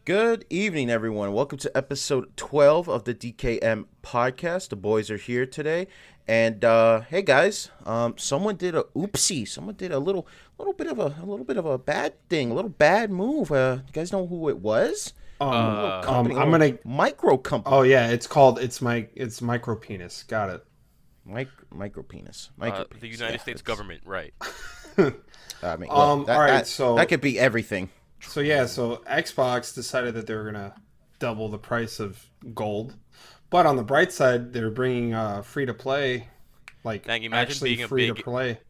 Good evening, everyone. Welcome to episode 12 of the DKM podcast. The boys are here today, and hey, guys. Someone did a oopsie. Someone did a little bit of a bad thing, a little bad move. You guys know who it was? A little company, a I'm little gonna. micro company. Oh yeah, it's micro penis. Got it. Micro penis. The United States government, right? I mean, well, All right. that could be everything. So Xbox decided that they were gonna double the price of gold, but on the bright side, they're bringing free to play, like Dang, actually free to play.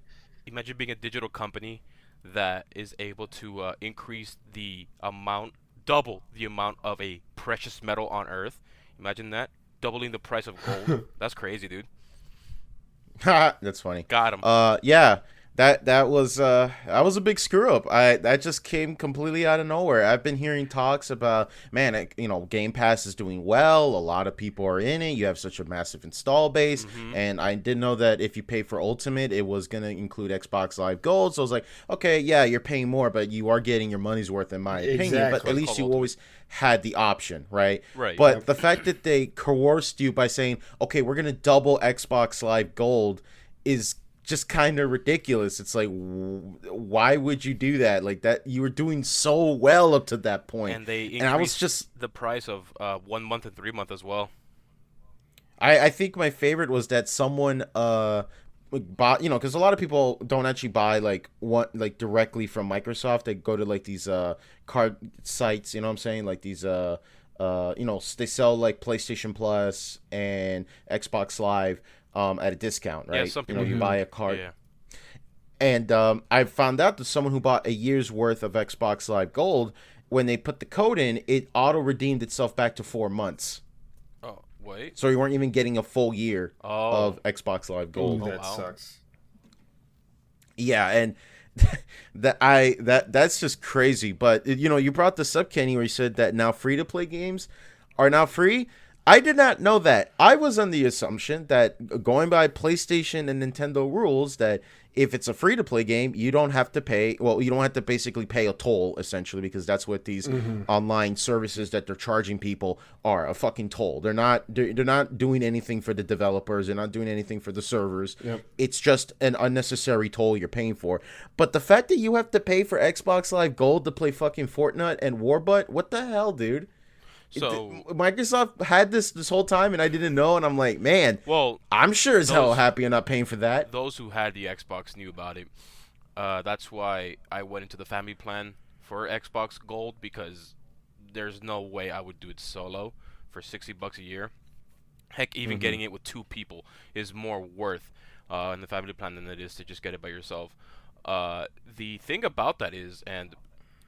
imagine being a digital company that is able to increase the amount, double the amount of a precious metal on Earth. Imagine that, doubling the price of gold. That's crazy, dude. That's funny. Got him. Yeah. That was a big screw up. That just came completely out of nowhere. I've been hearing talks about, man, Game Pass is doing well. A lot of people are in it. You have such a massive install base, and I didn't know that if you pay for Ultimate, it was gonna include Xbox Live Gold. So I was like, okay, yeah, you're paying more, but you are getting your money's worth, in my opinion. Exactly. But at least you always had the option, right? Right. But the fact that they coerced you by saying, okay, we're gonna double Xbox Live Gold is just kind of ridiculous. It's like, why would you do that? Like, that you were doing so well up to that point, And they and I was increased just, the price of 1 month and 3 month as well. I think my favorite was that someone bought, because a lot of people don't actually buy like directly from Microsoft. They go to like these card sites, you know what I'm saying, like these they sell like PlayStation Plus and Xbox Live at a discount, right? Yeah, some people You do. buy a card. Yeah. And I found out that someone who bought a year's worth of Xbox Live Gold, when they put the code in, it auto redeemed itself back to 4 months. Oh wait. So you weren't even getting a full year Oh. of Xbox Live Ooh, Gold. Oh, that wow. sucks. Yeah, and that's just crazy. But you brought this up, Kenny, where you said that now free to play games are now free. I did not know that. I was on the assumption that, going by PlayStation and Nintendo rules, that if it's a free to play game, you don't have to pay. Well, you don't have to basically pay a toll, essentially, because that's what these online services that they're charging people are, a fucking toll. They're not doing anything for the developers. They're not doing anything for the servers. Yep. It's just an unnecessary toll you're paying for. But the fact that you have to pay for Xbox Live Gold to play fucking Fortnite and Warbutt, what the hell, dude? So Microsoft had this whole time, and I didn't know, and I'm like, man, well, I'm sure as hell those- happy I'm not paying for that. those who had the Xbox knew about it. That's why I went into the family plan for Xbox Gold, because there's no way I would do it solo for $60 a year. Heck, even getting it with two people is more worth in the family plan than it is to just get it by yourself. The thing about that is, and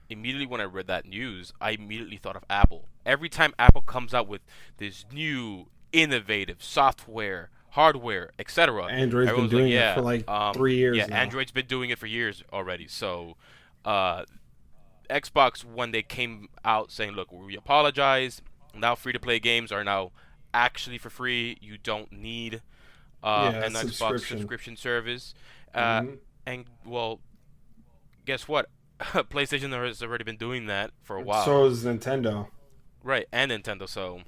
immediately when I read that news, I immediately thought of Apple. Every time Apple comes out with this new innovative software, hardware, etc., Android's been everyone's doing like, it for like 3 years yeah, now. Android's been doing it for years already. So, Xbox, when they came out saying, "Look, we apologize. Now free-to-play games are now actually for free. You don't need an Xbox subscription service." And well, guess what? PlayStation has already been doing that for a while. So is Nintendo. Right, and Nintendo. So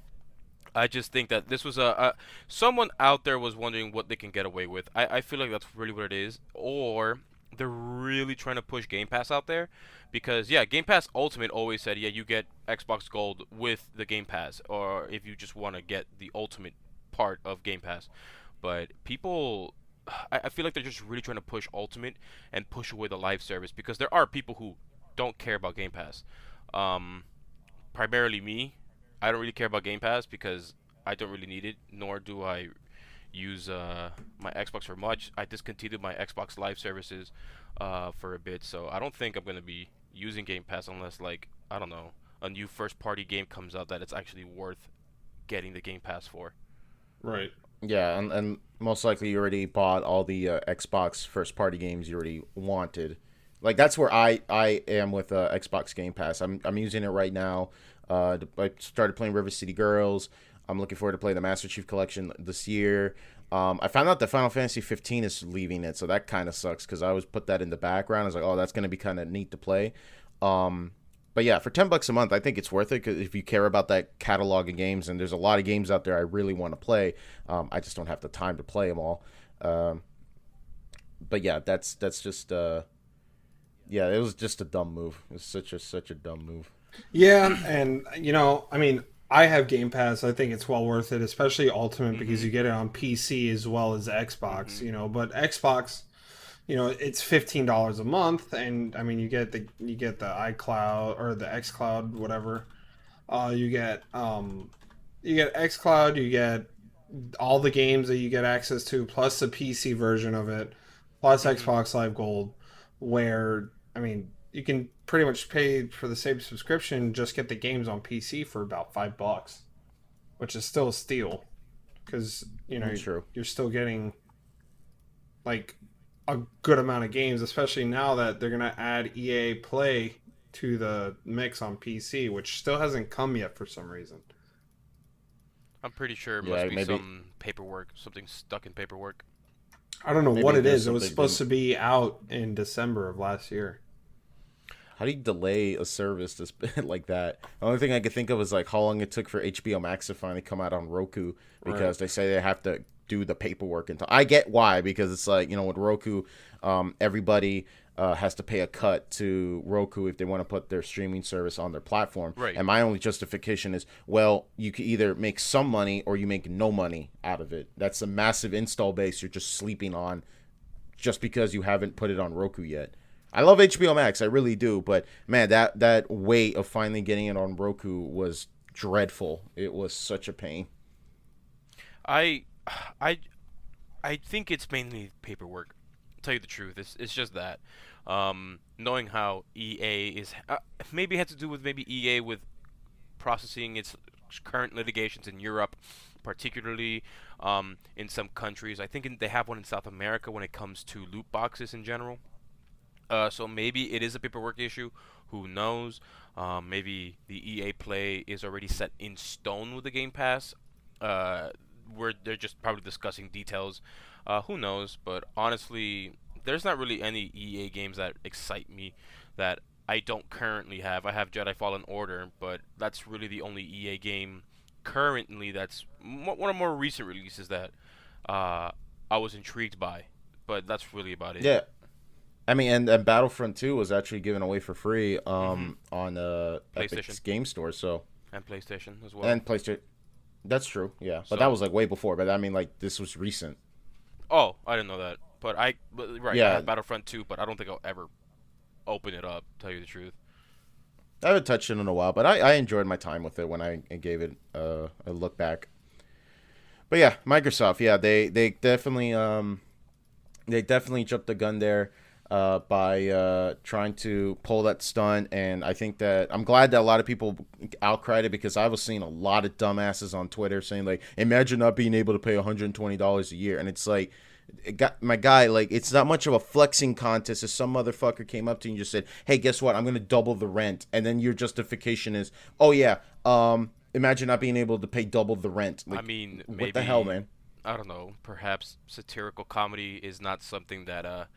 I just think that this was a someone out there was wondering what they can get away with. I feel like that's really what it is. Or they're really trying to push Game Pass out there, because yeah, Game Pass Ultimate always said, yeah, you get Xbox Gold with the Game Pass, or if you just want to get the Ultimate part of Game Pass. But people, I feel like they're just really trying to push Ultimate and push away the live service, because there are people who don't care about Game Pass. Primarily me. I don't really care about Game Pass because I don't really need it, nor do I use my Xbox for much. I discontinued my Xbox Live services for a bit, so I don't think I'm gonna be using Game Pass unless, like, I don't know, a new first-party game comes out that it's actually worth getting the Game Pass for. Right. Yeah, and most likely you already bought all the Xbox first party games you already wanted. Like, that's where I am with Xbox Game Pass. I'm using it right now. I started playing River City Girls. I'm looking forward to play the Master Chief Collection this year. I found out that Final Fantasy 15 is leaving it, so that kind of sucks, because I always put that in the background. I was like, oh, that's going to be kind of neat to play. But But yeah, for $10 a month, I think it's worth it, 'cause if you care about that catalog of games, and there's a lot of games out there I really want to play. I just don't have the time to play them all. But yeah, that's just yeah, it was just a dumb move. It was such a dumb move. Yeah, and I mean, I have Game Pass. I think it's well worth it, especially Ultimate, because you get it on PC as well as Xbox. But Xbox, it's $15 a month, and I mean, you get the iCloud or the XCloud, whatever. You get XCloud, you get all the games that you get access to, plus the PC version of it, plus Xbox Live Gold, where I mean, you can pretty much pay for the same subscription, just get the games on PC for about $5, which is still a steal, because True. you're still getting like a good amount of games, especially now that they're gonna add EA Play to the mix on PC, which still hasn't come yet for some reason. I'm pretty sure it Yeah, must be maybe- some paperwork, something stuck in paperwork. I don't know Maybe what it there's is. It was something supposed to be out in December of last year. How do you delay a service this like that? The only thing I could think of is like how long it took for HBO Max to finally come out on Roku, because Right. they say they have to do the paperwork. And I get why, because it's like, with Roku, everybody has to pay a cut to Roku if they want to put their streaming service on their platform. Right. And my only justification is, well, you can either make some money or you make no money out of it. That's a massive install base you're just sleeping on just because you haven't put it on Roku yet. I love HBO Max, I really do, but man, that wait of finally getting it on Roku was dreadful. It was such a pain. I I I think it's mainly paperwork. To tell you the truth, it's just that. Knowing how EA is, maybe it had to do with maybe EA with processing its current litigations in Europe, particularly in some countries. I think they have one in South America when it comes to loot boxes in general. So maybe it is a paperwork issue. Who knows? Maybe the EA Play is already set in stone with the Game Pass. Where they're just probably discussing details. Who knows? But honestly, there's not really any EA games that excite me that I don't currently have. I have Jedi Fallen Order, but that's really the only EA game currently that's one of more recent releases that I was intrigued by. But that's really about it. Yeah. I mean, and Battlefront 2 was actually given away for free on Epic's PlayStation. Game Store, so And PlayStation as well. and PlayStation. That's true, yeah. But So- that was like way before. But I mean, like, this was recent. Oh, I didn't know that. But right, Yeah. I have Battlefront 2, but I don't think I'll ever open it up, to tell you the truth. I haven't touched it in a while, but I enjoyed my time with it when I gave it a look back. But yeah, Microsoft, yeah, they definitely jumped the gun there by trying to pull that stunt, and I think that I'm glad that a lot of people outcried it, because I was seeing a lot of dumbasses on Twitter saying like, imagine not being able to pay $120 a year, and it's like, my guy, like, it's not much of a flexing contest if some motherfucker came up to you and just said, hey, guess what, I'm gonna double the rent, and then your justification is, oh yeah, imagine not being able to pay double the rent. Like, I mean, maybe, what the hell, man? I don't know. Perhaps satirical comedy is not something that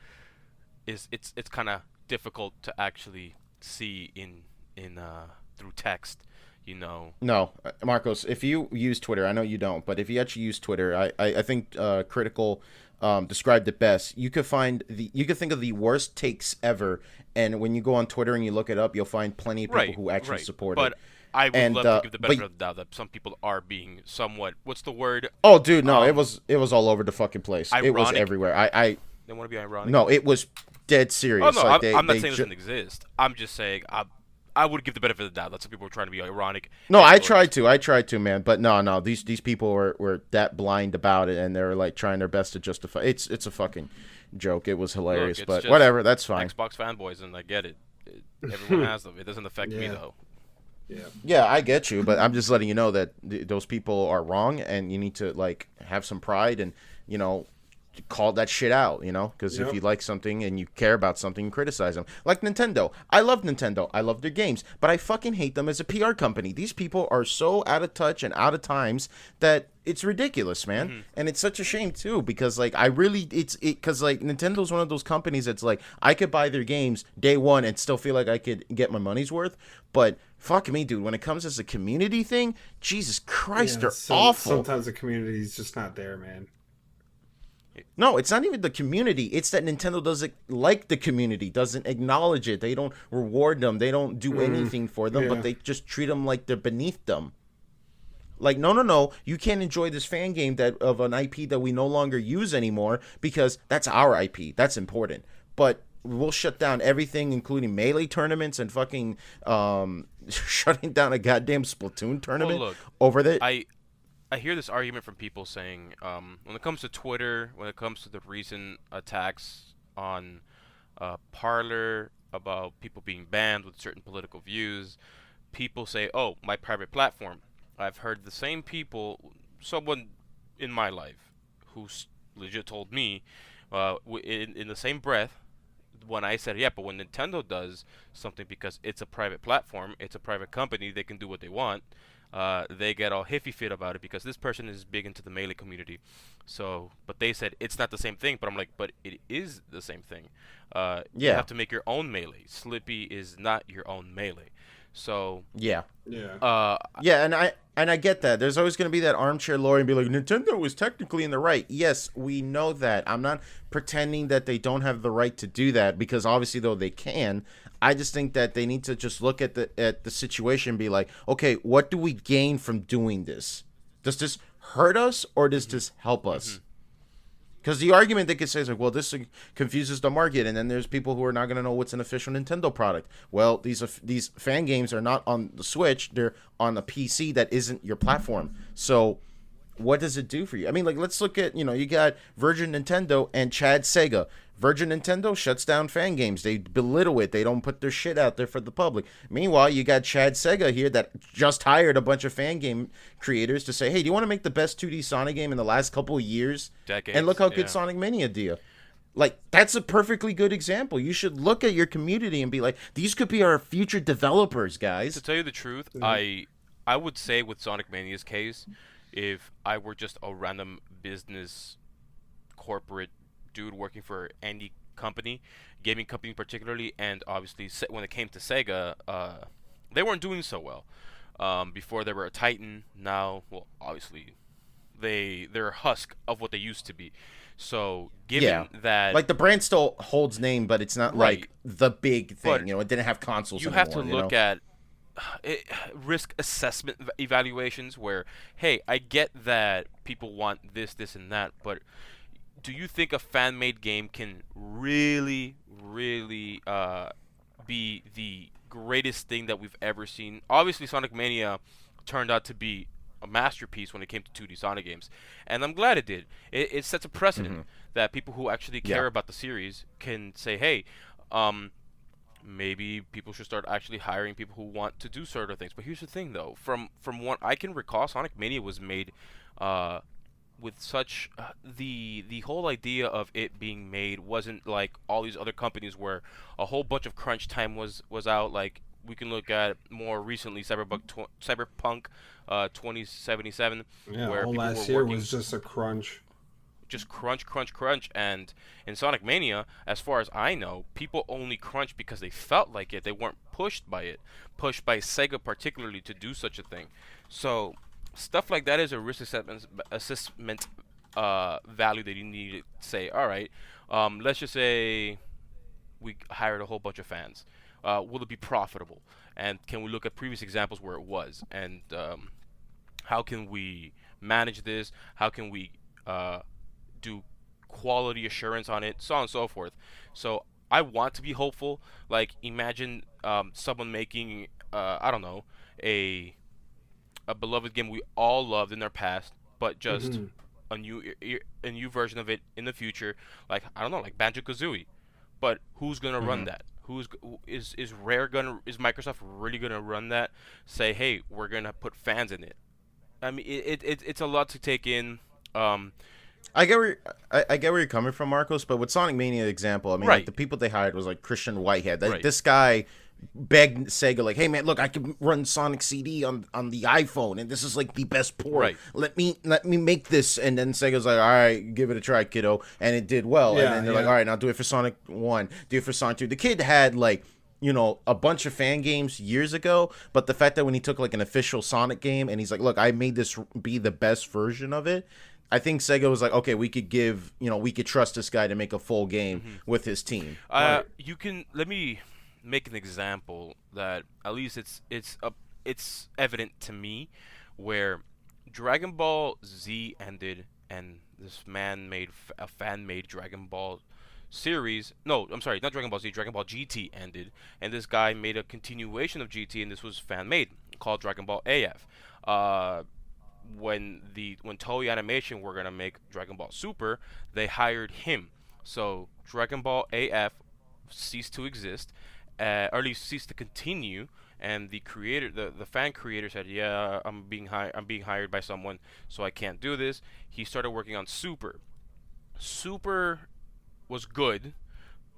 it's kind of difficult to actually see in through text. No, Marcos, if you use Twitter, I know you don't, but if you actually use Twitter, I think Critical described it best. You could think of the worst takes ever, and when you go on Twitter and you look it up, you'll find plenty of people who actually support but it. I would And, love to give the benefit but- of the doubt that some people are being somewhat, what's the word? Oh, dude, no, it was all over the fucking place. It was Ironic? everywhere. I They want to be ironic. no, it was dead serious. Oh no, Like, I'm not they saying it doesn't exist. I'm just saying I would give the benefit of the doubt that some people were trying to be ironic. No, and I sort tried to, man. But no, these people were that blind about it, and they're like trying their best to justify. It's a fucking joke. It was hilarious, it's but just whatever. That's fine. Xbox fanboys, and I get it. Everyone has them. It doesn't affect me Yeah. though. Yeah. Yeah, I get you, but I'm just letting you know that those people are wrong, and you need to like have some pride and call that shit out, you know, because if Yep. you like something and you care about something, criticize them. Like Nintendo. I love Nintendo. I love their games, but I fucking hate them as a PR company. These people are so out of touch and out of times that it's ridiculous, man. And it's such a shame too, because like I really, because like Nintendo's one of those companies that's like I could buy their games day one and still feel like I could get my money's worth, but fuck me, dude. When it comes as a community thing, Jesus Christ, they're awful. Sometimes the community is just not there, man. No, it's not even the community. It's that Nintendo doesn't like the community, doesn't acknowledge it. They don't reward them. They don't do anything for them, yeah. but they just treat them like they're beneath them. Like, no, you can't enjoy this fan game that of an IP that we no longer use anymore because that's our IP. That's important. But we'll shut down everything, including Melee tournaments and fucking shutting down a goddamn Splatoon tournament look, over that. I hear this argument from people saying, when it comes to Twitter, when it comes to the recent attacks on Parler about people being banned with certain political views, people say, "Oh, my private platform." I've heard the same people, someone in my life, who legit told me, in the same breath, when I said, "Yeah, but when Nintendo does something because it's a private platform, it's a private company, they can do what they want." They get all hiffy fit about it because this person is big into the Melee community. So, but they said it's not the same thing. But I'm like, but it is the same thing. You Yeah. have to make your own Melee. Slippy is not your own Melee. So, Yeah. Yeah. Yeah, and I get that. There's always going to be that armchair lawyer and be like, Nintendo was technically in the right. Yes, we know that. I'm not pretending that they don't have the right to do that because obviously though they can. I just think that they need to just look at the situation and be like, okay, what do we gain from doing this? Does this hurt us or does this help us? Because the argument they could say is like, well, this confuses the market, and then there's people who are not going to know what's an official Nintendo product. Well, these fan games are not on the Switch; they're on a PC that isn't your platform. So, what does it do for you? I mean, like, let's look at you got Virgin Nintendo and Chad Sega. Virgin Nintendo shuts down fan games. They belittle it. They don't put their shit out there for the public. Meanwhile, you got Chad Sega here that just hired a bunch of fan game creators to say, hey, do you want to make the best 2D Sonic game in the last couple of years? Decades, And look how good yeah. Sonic Mania did. Like, that's a perfectly good example. You should look at your community and be like, these could be our future developers, guys. to tell you the truth, I would say with Sonic Mania's case, if I were just a random business corporate dude working for any company, gaming company particularly, and obviously when it came to Sega, they weren't doing so well. Before they were a Titan, now, well, obviously they're a husk of what they used to be. So given that, like the brand still holds name, but it's not Right. like the big thing. But It didn't have consoles. you anymore, have to look at risk assessment evaluations where, hey, I get that people want this, this, and that, but do you think a fan-made game can really, really be the greatest thing that we've ever seen? Obviously, Sonic Mania turned out to be a masterpiece when it came to 2D Sonic games, and I'm glad it did. It sets a precedent that people who actually care about the series can say, hey, maybe people should start actually hiring people who want to do sort of things. But here's the thing, though. From what I can recall, Sonic Mania was made with such the whole idea of it being made wasn't like all these other companies where a whole bunch of crunch time was out. Like we can look at more recently Cyberpunk 2077, Yeah. where All people last were year working was just a crunch. just crunch, and in Sonic Mania, as far as I know, people only crunch because they felt like it. They weren't pushed by it, pushed by Sega particularly to do such a thing. So stuff like that is a risk assessment value that you need to say, all right, let's just say we hired a whole bunch of fans. Will it be profitable? And can we look at previous examples where it was? And how can we manage this? How can we do quality assurance on it, so on and so forth. So I want to be hopeful. Like imagine someone making I don't know, a beloved game we all loved in their past, but just a new version of it in the future. Like I don't know, like Banjo-Kazooie. But who's gonna run that? Is Microsoft really gonna run that? Say, hey, we're gonna put fans in it. I mean, it's a lot to take in. I get where you're coming from, Marcos. But with Sonic Mania example, I mean, Right. like the people they hired was like Christian Whitehead. Right. This guy begged Sega like, "Hey man, look, I can run Sonic CD on the iPhone, and this is like the best port. Right. Let me make this." And then Sega's like, "All right, give it a try, kiddo," and it did well. Yeah, and then they're like, yeah. "All right, now do it for Sonic 1, do it for Sonic 2." The kid had like, you know, a bunch of fan games years ago, but the fact that when he took like an official Sonic game and he's like, "Look, I made this be the best version of it." I think Sega was like, "Okay, we could trust this guy to make a full game with his team." You can let me make an example that at least it's evident to me where Dragon Ball Z ended and this man made a fan made Dragon Ball series. No, I'm sorry, not Dragon Ball Z. Dragon Ball GT ended, and this guy made a continuation of GT, and this was fan made called Dragon Ball AF. When Toei Animation were gonna make Dragon Ball Super, they hired him. So Dragon Ball AF ceased to exist, or at least ceased to continue. And the creator, the fan creator, said, "Yeah, I'm being hired by someone, so I can't do this." He started working on Super. Super was good,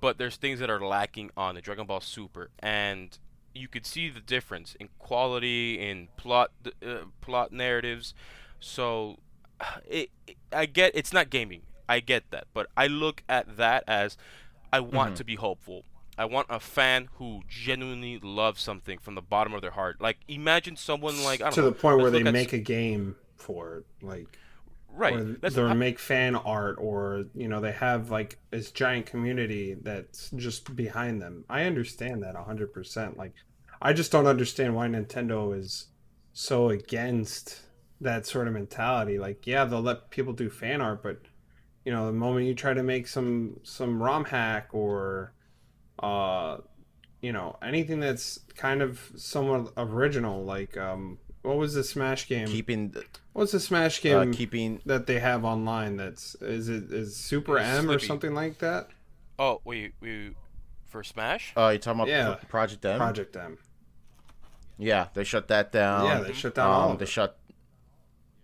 but there's things that are lacking on the Dragon Ball Super, and you could see the difference in quality, in plot narratives. So, I get it's not gaming. I get that, but I look at that as I want to be hopeful. I want a fan who genuinely loves something from the bottom of their heart. Like imagine someone like I don't To know, the point where let's they look at make a game for it, like, right. or they make fan art, or they have like this giant community that's just behind them. I understand that 100%. Like, I just don't understand why Nintendo is so against that sort of mentality. Like, yeah, they'll let people do fan art, but the moment you try to make some ROM hack or anything that's kind of somewhat original, like what was the Smash game? What's the Smash game that they have online? Is Super M or something like that? Oh, wait, for Smash? You're talking about Project M? Project M. Yeah, they shut that down. Yeah, they shut down all of they it. shut.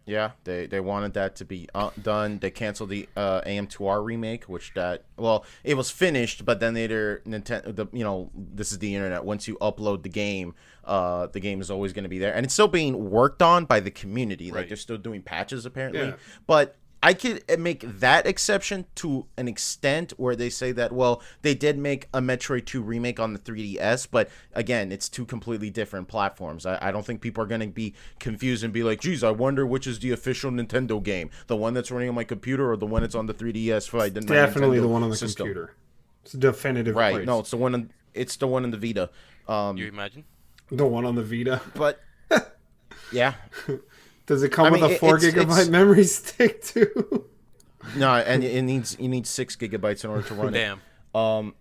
Yeah, they wanted that to be done. They canceled the AM2R remake, it was finished, but then later Nintendo, this is the internet. Once you upload the game is always going to be there, and it's still being worked on by the community. Right. Like they're still doing patches apparently, Yeah. but I could make that exception to an extent where they say that, well, they did make a Metroid 2 remake on the 3DS, but again, it's two completely different platforms. I don't think people are going to be confused and be like, geez, I wonder which is the official Nintendo game, the one that's running on my computer or the one that's on the 3DS for like, Definitely Nintendo the one on the system. computer. It's a definitive Right, choice. no, it's the one in the Vita. You imagine? The one on the Vita. But, yeah. Does it come with a 4 gigabyte memory stick too? No, and you need 6 gigabytes in order to run it. Damn.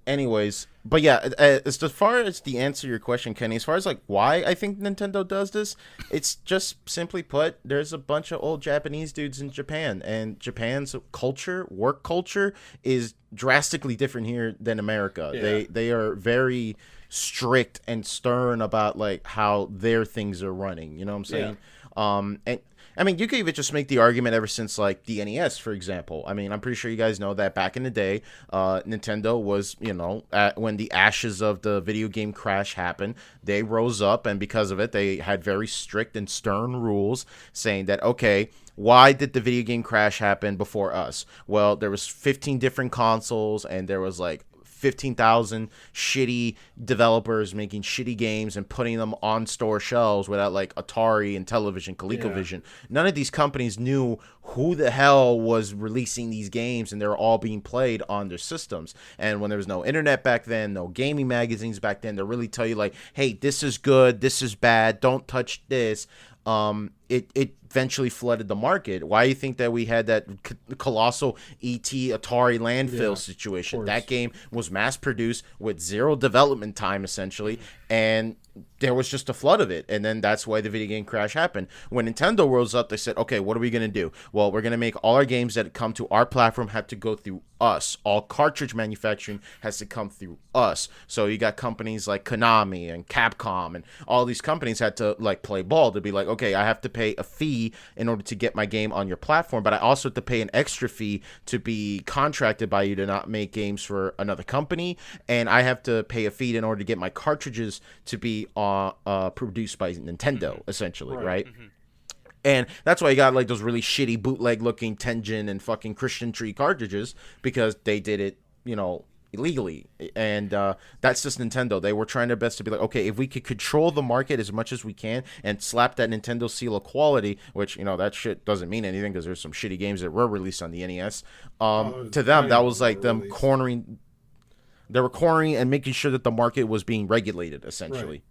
Anyways, but yeah, as far as the answer to your question, Kenny, as far as like why I think Nintendo does this, it's just simply put, there's a bunch of old Japanese dudes in Japan, and Japan's work culture, is drastically different here than America. Yeah. They are very strict and stern about like how their things are running. You know what I'm saying? And I mean, you could even just make the argument ever since like the NES, for example. I mean, I'm pretty sure you guys know that back in the day, Nintendo was, when the ashes of the video game crash happened, they rose up, and because of it, they had very strict and stern rules saying that, okay, why did the video game crash happen before us? Well, there was 15 different consoles, and there was like 15,000 shitty developers making shitty games and putting them on store shelves without like Atari and Television, ColecoVision. None of these companies knew who the hell was releasing these games, and they were all being played on their systems. And when there was no internet back then, no gaming magazines back then, they really tell you like, hey, this is good, this is bad, don't touch this. It eventually flooded the market. Why do you think that we had that colossal E.T. Atari landfill situation? That game was mass produced with zero development time, essentially, and there was just a flood of it, and then that's why the video game crash happened. When Nintendo rose up, they said, okay, what are we going to do? Well, we're going to make all our games that come to our platform have to go through us. All cartridge manufacturing has to come through us. So you got companies like Konami and Capcom, and all these companies had to like play ball to be like, okay, I have to pay a fee in order to get my game on your platform, but I also have to pay an extra fee to be contracted by you to not make games for another company, and I have to pay a fee in order to get my cartridges to be produced by Nintendo, essentially, right? And that's why you got like those really shitty bootleg looking Tengen and fucking Christian Tree cartridges, because they did it, illegally. And that's just Nintendo. They were trying their best to be like, okay, if we could control the market as much as we can and slap that Nintendo seal of quality, which, that shit doesn't mean anything because there's some shitty games that were released on the NES. To them, that was like them cornering. They were cornering and making sure that the market was being regulated, essentially. Right.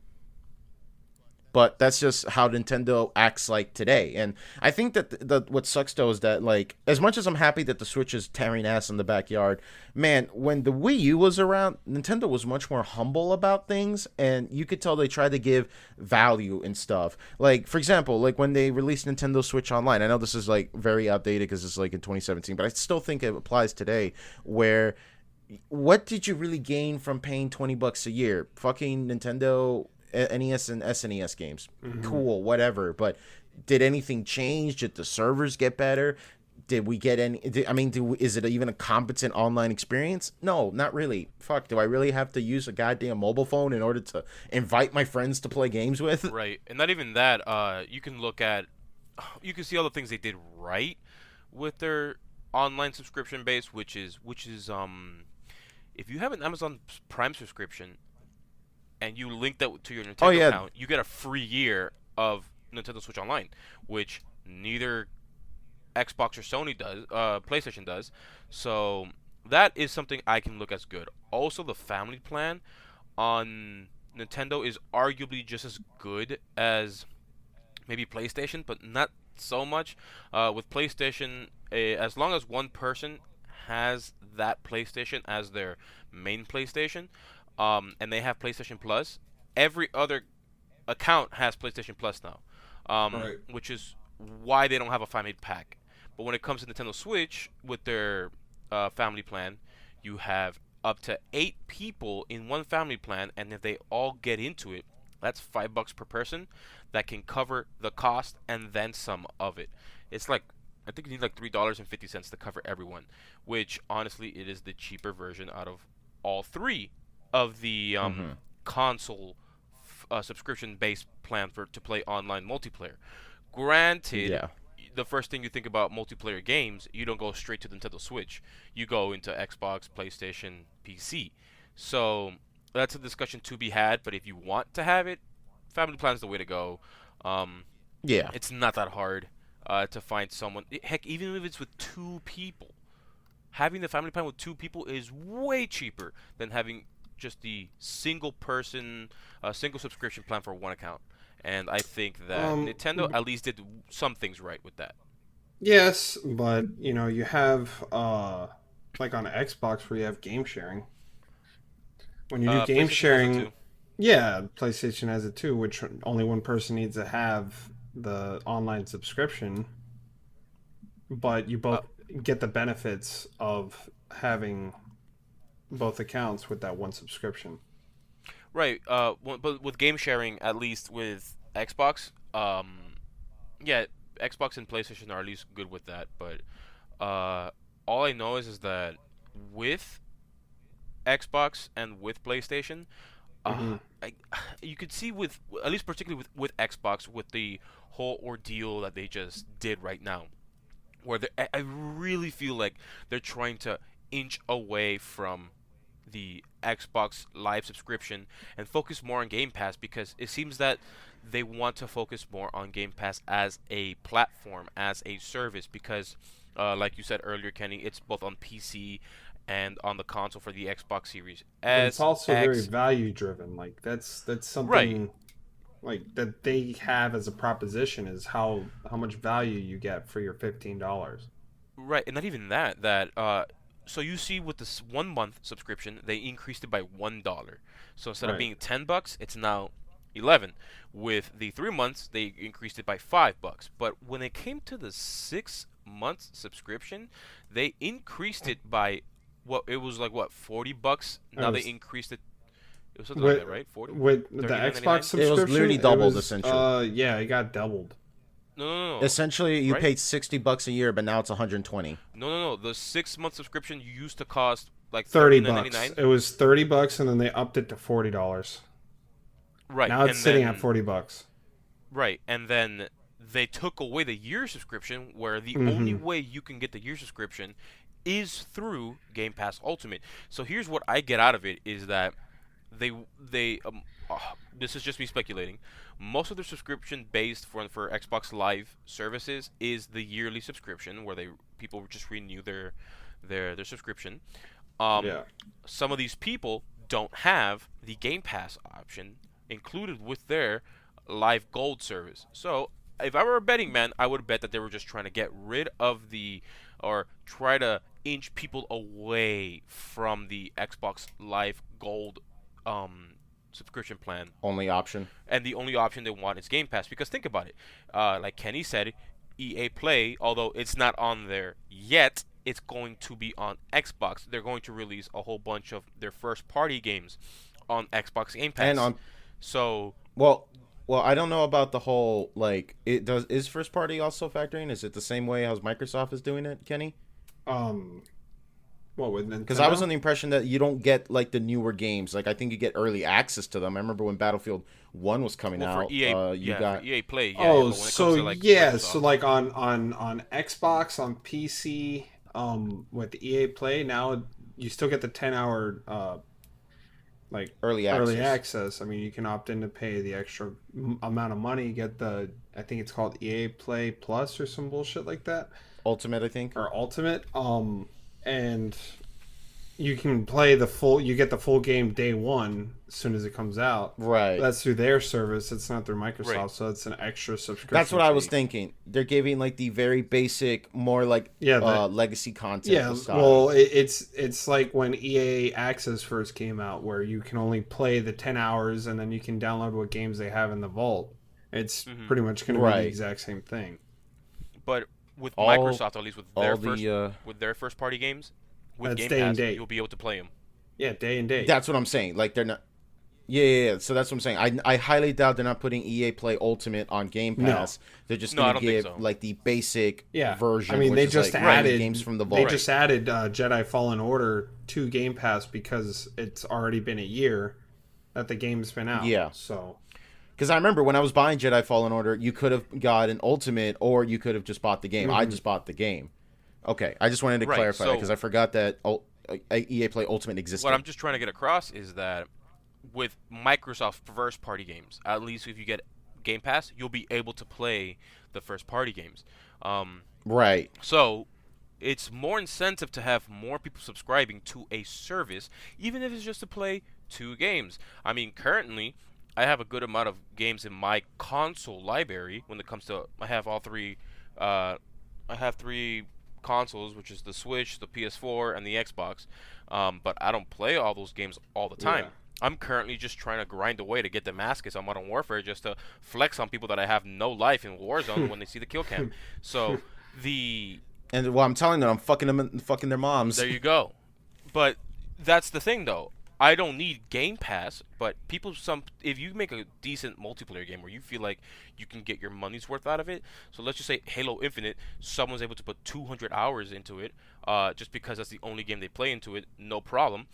But that's just how Nintendo acts like today. And I think that what sucks, though, is that, like, as much as I'm happy that the Switch is tearing ass in the backyard, man, when the Wii U was around, Nintendo was much more humble about things. And you could tell they tried to give value and stuff. Like, for example, like when they released Nintendo Switch Online, I know this is, like, very outdated because it's, like, in 2017, but I still think it applies today, where what did you really gain from paying $20 a year? Fucking Nintendo NES and SNES games. Cool, whatever. But did anything change? Did the servers get better? Did we get any? Is it even a competent online experience? No, not really. Fuck, do I really have to use a goddamn mobile phone in order to invite my friends to play games with? Right, and not even that. You can see all the things they did right with their online subscription base, which is if you have an Amazon Prime subscription and you link that to your Nintendo account, you get a free year of Nintendo Switch Online, which neither Xbox or Sony does, PlayStation does. So that is something I can look as good. Also, the family plan on Nintendo is arguably just as good as maybe PlayStation, but not so much. With PlayStation, as long as one person has that PlayStation as their main PlayStation, and they have PlayStation Plus, every other account has PlayStation Plus now, right. Which is why they don't have a family pack. But when it comes to Nintendo Switch, with their family plan, you have up to 8 people in one family plan, and if they all get into it, that's $5 per person. That can cover the cost and then some of it. It's like, I think you need like $3.50 to cover everyone, which honestly it is the cheaper version out of all 3 of the console subscription-based plan to play online multiplayer. Granted, the first thing you think about multiplayer games, you don't go straight to Nintendo Switch. You go into Xbox, PlayStation, PC. So that's a discussion to be had, but if you want to have it, family plan's the way to go. It's not that hard to find someone. Heck, even if it's with 2 people, having the family plan with 2 people is way cheaper than having just the single subscription plan for one account. And I think that Nintendo at least did some things right with that. Yes, but you have like on Xbox where you have game sharing. When you do game sharing, PlayStation has it too, which only one person needs to have the online subscription. But you both get the benefits of having both accounts with that one subscription. Right. But with game sharing, at least with Xbox, Xbox and PlayStation are at least good with that. But all I know is that with Xbox and with PlayStation, you could see with, at least particularly with Xbox, with the whole ordeal that they just did right now, where I really feel like they're trying to inch away from the Xbox Live subscription and focus more on Game Pass, because it seems that they want to focus more on Game Pass as a platform, as a service, because like you said earlier, Kenny, it's both on PC and on the console for the Xbox Series. It's also very value driven. Like that's something right. Like that they have as a proposition is how much value you get for your $15. Right, and not even that. So you see, with this 1 month subscription, they increased it by $1. So instead of being $10, it's now $11. With the 3 months, they increased it by $5. But when it came to the 6 months subscription, they increased it by it was like what, $40. Now they increased it. It was something like that, right? 40. With the Xbox subscription, it was literally doubled essentially. Yeah, it got doubled. No. Essentially, you Right? paid $60 a year, but now it's $120. No. The 6 month subscription used to cost like $30. It was $30, and then they upped it to $40. Right. Now it's sitting at $40. Right, and then they took away the year subscription, where the only way you can get the year subscription is through Game Pass Ultimate. So here's what I get out of it is that they this is just me speculating. Most of their subscription based for Xbox Live services is the yearly subscription, where people just renew their subscription. Some of these people don't have the Game Pass option included with their Live Gold service. So if I were a betting man, I would bet that they were just trying to get rid of or try to inch people away from the Xbox Live Gold subscription plan. Only option. And the only option they want is Game Pass. Because think about it. Like Kenny said, EA Play, although it's not on there yet, it's going to be on Xbox. They're going to release a whole bunch of their first-party games on Xbox Game Pass. And Well, I don't know about the whole, like, is first party also factoring? Is it the same way as Microsoft is doing it, Kenny? What, with Nintendo? Because I was under the impression that you don't get, like, the newer games. Like, I think you get early access to them. I remember when Battlefield 1 was coming out. For EA, got for EA Play. Yeah, oh, when it so comes to, like, yeah, Microsoft. so like on Xbox, on PC, with EA Play, now you still get the 10-hour like early access. I mean, you can opt in to pay the extra amount of money. You get I think it's called EA Play Plus or some bullshit like that. Ultimate, I think. Or Ultimate. And you can play you get the full game day one as soon as it comes out. Right. That's through their service. It's not through Microsoft, Right. so it's an extra subscription. That's what I was fee. thinking. They're giving, like, the very basic, more like legacy content. Yeah, style. well, it's like when EA Access first came out, where you can only play the 10 hours and then you can download what games they have in the vault. It's pretty much going to be the exact same thing. But with Microsoft, at least with their first party games, with Game day and Pass, date. you'll be able to play them. Yeah, day and date. That's what I'm saying. Like, they're not. Yeah. So that's what I'm saying. I highly doubt they're not putting EA Play Ultimate on Game Pass. No. They're just No, I going to don't think give so. like the basic version. I mean, which they is, just like, added games from the They vault. just added Jedi Fallen Order to Game Pass because it's already been a year that the game's been out. Yeah. So. Because I remember when I was buying Jedi Fallen Order, you could have got an Ultimate, or you could have just bought the game. I just bought the game. Okay, I just wanted to clarify that because I forgot that EA Play Ultimate existed. What I'm just trying to get across is that with Microsoft first party games, at least if you get Game Pass, you'll be able to play the first party games. Right. So it's more incentive to have more people subscribing to a service, even if it's just to play 2 games. I mean, currently, I have a good amount of games in my console library. When it comes to, I have all 3. I have 3 consoles, which is the Switch, the PS4, and the Xbox. But I don't play all those games all the time. Yeah. I'm currently just trying to grind away to get Damascus on Modern Warfare, just to flex on people that I have no life in Warzone when they see the kill cam. So And well, I'm telling them I'm fucking them and fucking their moms. there you go. But that's the thing, though. I don't need Game Pass, but if you make a decent multiplayer game where you feel like you can get your money's worth out of it, so let's just say Halo Infinite, someone's able to put 200 hours into it, just because that's the only game they play into it, no problem.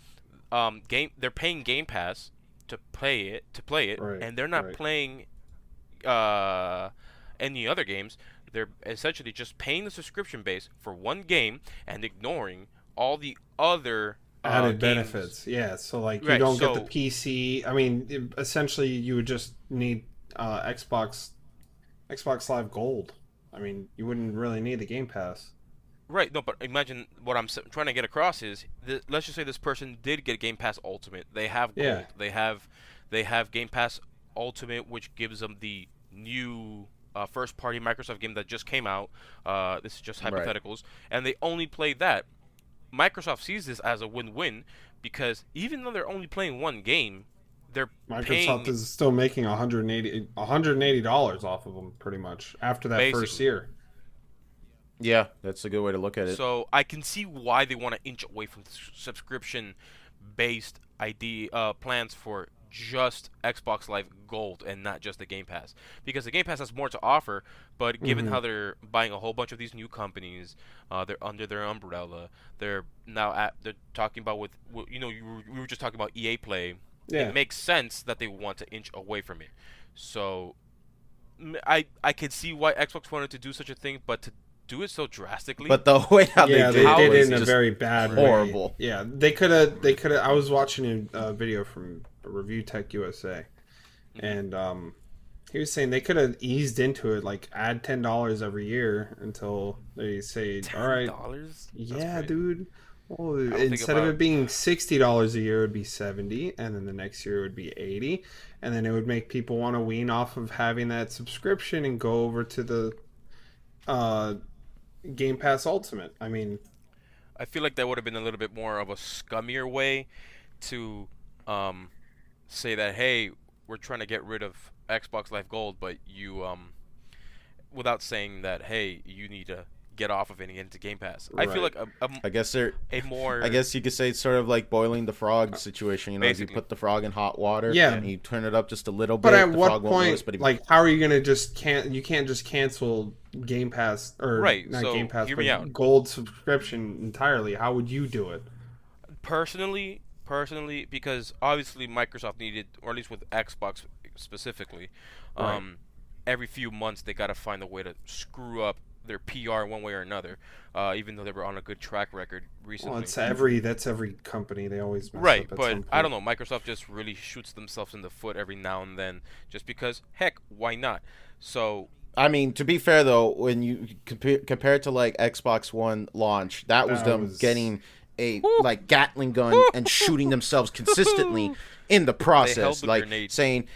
They're paying Game Pass to play it, Right, and they're not playing any other games. They're essentially just paying the subscription base for one game and ignoring all the other added games. benefits. Yeah, so like you Right, don't get the PC. I mean, essentially you would just need Xbox Live Gold. I mean, you wouldn't really need the Game Pass. Right, no, but imagine what I'm trying to get across is, let's just say this person did get Game Pass Ultimate. They have Gold. Yeah. They have Game Pass Ultimate, which gives them the new first-party Microsoft game that just came out. This is just hypotheticals, and they only play that. Microsoft sees this as a win-win because even though they're only playing one game, they're Microsoft paying is still making $180 off of them pretty much after that first basically. year. Yeah, that's a good way to look at it. So I can see why they want to inch away from subscription-based plans for just Xbox Live Gold and not just the Game Pass, because the Game Pass has more to offer. But given Hmm. how they're buying a whole bunch of these new companies, they're under their umbrella. They're talking about we were just talking about EA Play. Yeah. It makes sense that they want to inch away from it. So I could see why Xbox wanted to do such a thing, but to do it so drastically. But the way how Yeah, they they did did it it was in a just very bad horrible. way. Yeah, they could have. They could have. I was watching a video from Review Tech USA, and he was saying they could have eased into it, like add $10 every year until they say, "All right, $10? yeah, dude." Well, I don't think instead of about- it being $60 a year, it would be 70, and then the next year it would be 80, and then it would make people want to wean off of having that subscription and go over to the uh, Game Pass Ultimate. I mean, I feel like that would have been a little bit more of a scummier way to say that, hey, we're trying to get rid of Xbox Live Gold, but you without saying that, hey, you need to get off of it and get into Game Pass. I feel Right. like I guess they're. a more I guess you could say it's sort of like boiling the frog situation. You know, you Basically. put the frog in hot water, Yeah. and you turn it up just a little bit. but at the what frog won't notice, point, but he- like, how are you gonna just you can't just cancel Game Pass or Right, not so Game Pass, hear but me out. Gold subscription entirely? How would you do it? personally, because obviously Microsoft needed, or at least with Xbox specifically, Right. every few months they got to find a way to screw up their PR one way or another. Even though they were on a good track record recently. Well, that's every company. They always mess Right, up at but some I point. don't know. Microsoft just really shoots themselves in the foot every now and then, just because. Heck, why not? So I mean, to be fair though, when you compare it to like Xbox One launch, that was That them was- getting a like Gatling gun and shooting themselves consistently in the process, the like grenade. saying,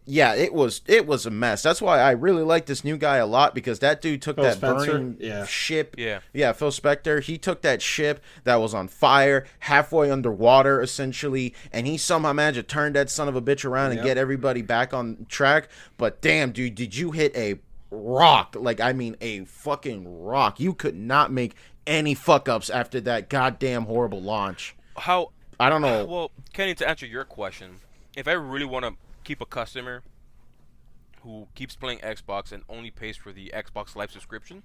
"Yeah, it was a mess." That's why I really like this new guy a lot, because that dude took Phil that Spencer? burning Yeah. ship. Yeah. Phil Spector. He took that ship that was on fire, halfway underwater, essentially, and he somehow managed to turn that son of a bitch around and Yep. get everybody back on track. But damn, dude, did you hit a rock? Like, I mean, a fucking rock. You could not make any fuck ups after that goddamn horrible launch. how? I don't know. Well, Kenny, to answer your question, if I really want to keep a customer who keeps playing Xbox and only pays for the Xbox Live subscription,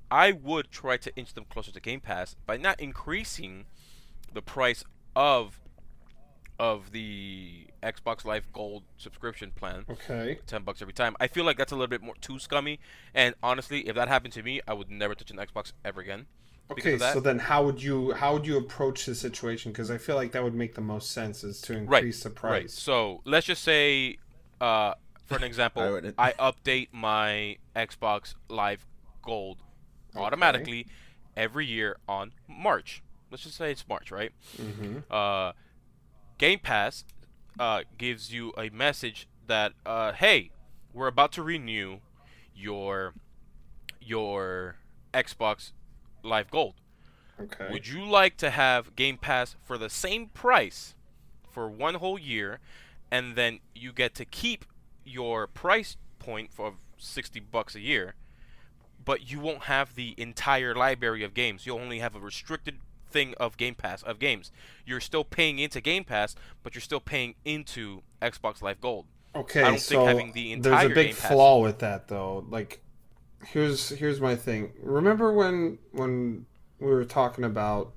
I would try to inch them closer to Game Pass by not increasing the price of the Xbox Live Gold subscription plan. Okay. $10 every time. I feel like that's a little bit more too scummy. And honestly, if that happened to me, I would never touch an Xbox ever again. because Okay, of that. so then how would you approach the situation? Because I feel like that would make the most sense is to increase the price. Right. So let's just say, for an example, I wouldn't. I update my Xbox Live Gold automatically every year on March. Let's just say it's March, right? Mm-hmm. Game Pass gives you a message that, hey, we're about to renew your Xbox Live Gold. Okay. Would you like to have Game Pass for the same price for one whole year, and then you get to keep your price point for $60 a year, but you won't have the entire library of games. You'll only have a restricted thing of Game Pass of games. You're still paying into Game Pass, but you're still paying into Xbox Live Gold. Okay, I don't so think having the there's entire a big Game Pass- flaw with that though. Like, here's my thing. Remember when we were talking about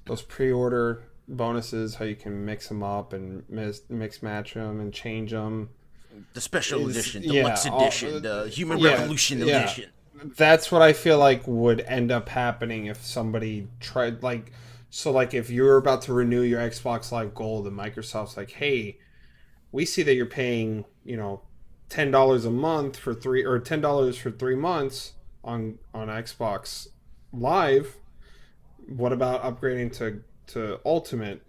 those pre-order bonuses, how you can mix them up and mix match them and change them? The special Is- edition, yeah, deluxe all- edition, the Human yeah, Revolution yeah. edition. That's what I feel like would end up happening if somebody tried, like, so like if you're about to renew your Xbox Live Gold and Microsoft's like, hey, we see that you're paying, $10 a month for $10 for 3 months on Xbox Live. What about upgrading to Ultimate?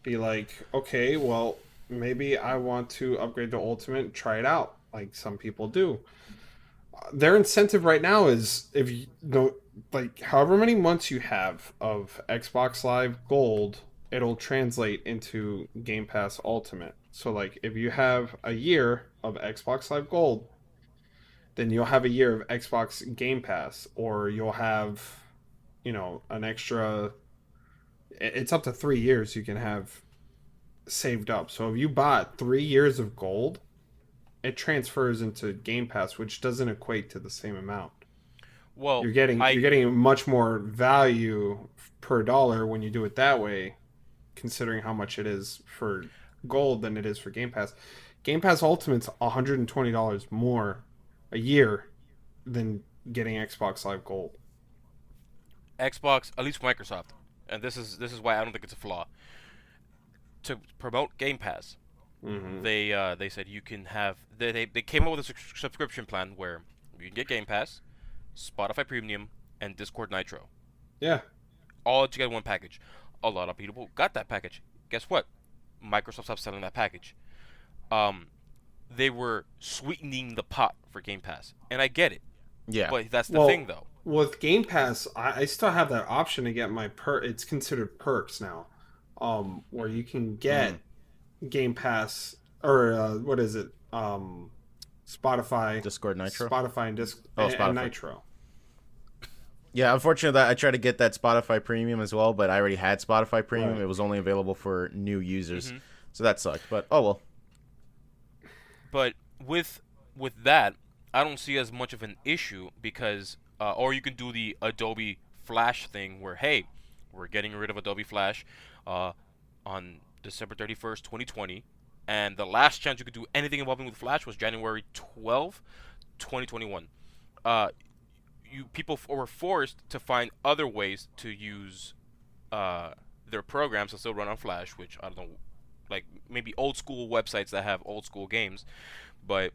Be like, okay, well, maybe I want to upgrade to Ultimate, try it out, like some people do. Their incentive right now is if you know, like, however many months you have of Xbox Live Gold it'll translate into Game Pass Ultimate. So like if you have a year of Xbox Live Gold, then you'll have a year of Xbox Game Pass, or you'll have, an extra. It's up to 3 years you can have saved up. So if you bought 3 years of gold, it transfers into Game Pass, which doesn't equate to the same amount. Well, You're getting much more value per dollar when you do it that way, considering how much it is for gold than it is for Game Pass. Game Pass Ultimate's $120 more a year than getting Xbox Live Gold. Xbox, at least Microsoft, and this is why I don't think it's a flaw. To promote Game Pass, they said you can have they came up with a subscription plan where you can get Game Pass, Spotify Premium, and Discord Nitro, Yeah. all together in one package. A lot of people got that package. Guess what? Microsoft stopped selling that package. They were sweetening the pot for Game Pass, and I get it. Yeah. But that's the thing, though. With Game Pass, I still have that option to get my It's considered perks now, where you can get Game Pass or what is it? Spotify, Discord Nitro. Spotify and Spotify. and Nitro. Yeah, unfortunately, that I tried to get that Spotify Premium as well, but I already had Spotify Premium. Right. It was only available for new users, so that sucked. But oh well. But with that, I don't see as much of an issue because, or you can do the Adobe Flash thing where, hey, we're getting rid of Adobe Flash on December 31st, 2020, and the last chance you could do anything involving with Flash was January 12th, 2021. People were forced to find other ways to use their programs to still run on Flash, which I don't know, like maybe old school websites that have old school games, but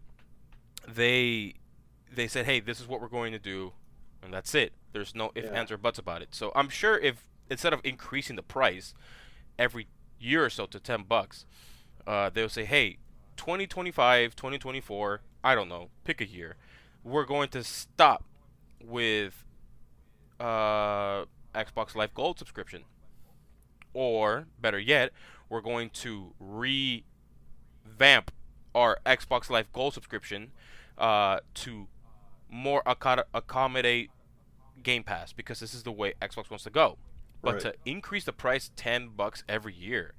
they said, hey, this is what we're going to do, and that's it. There's no ifs, ands, or buts about it. So I'm sure if instead of increasing the price every year or so to $10, they'll say, hey, 2025, 2024, I don't know, pick a year, we're going to stop with Xbox Live Gold subscription, or better yet, we're going to revamp our Xbox Live Gold subscription to more accommodate Game Pass, because this is the way Xbox wants to go. But Right. to increase the price $10 every year,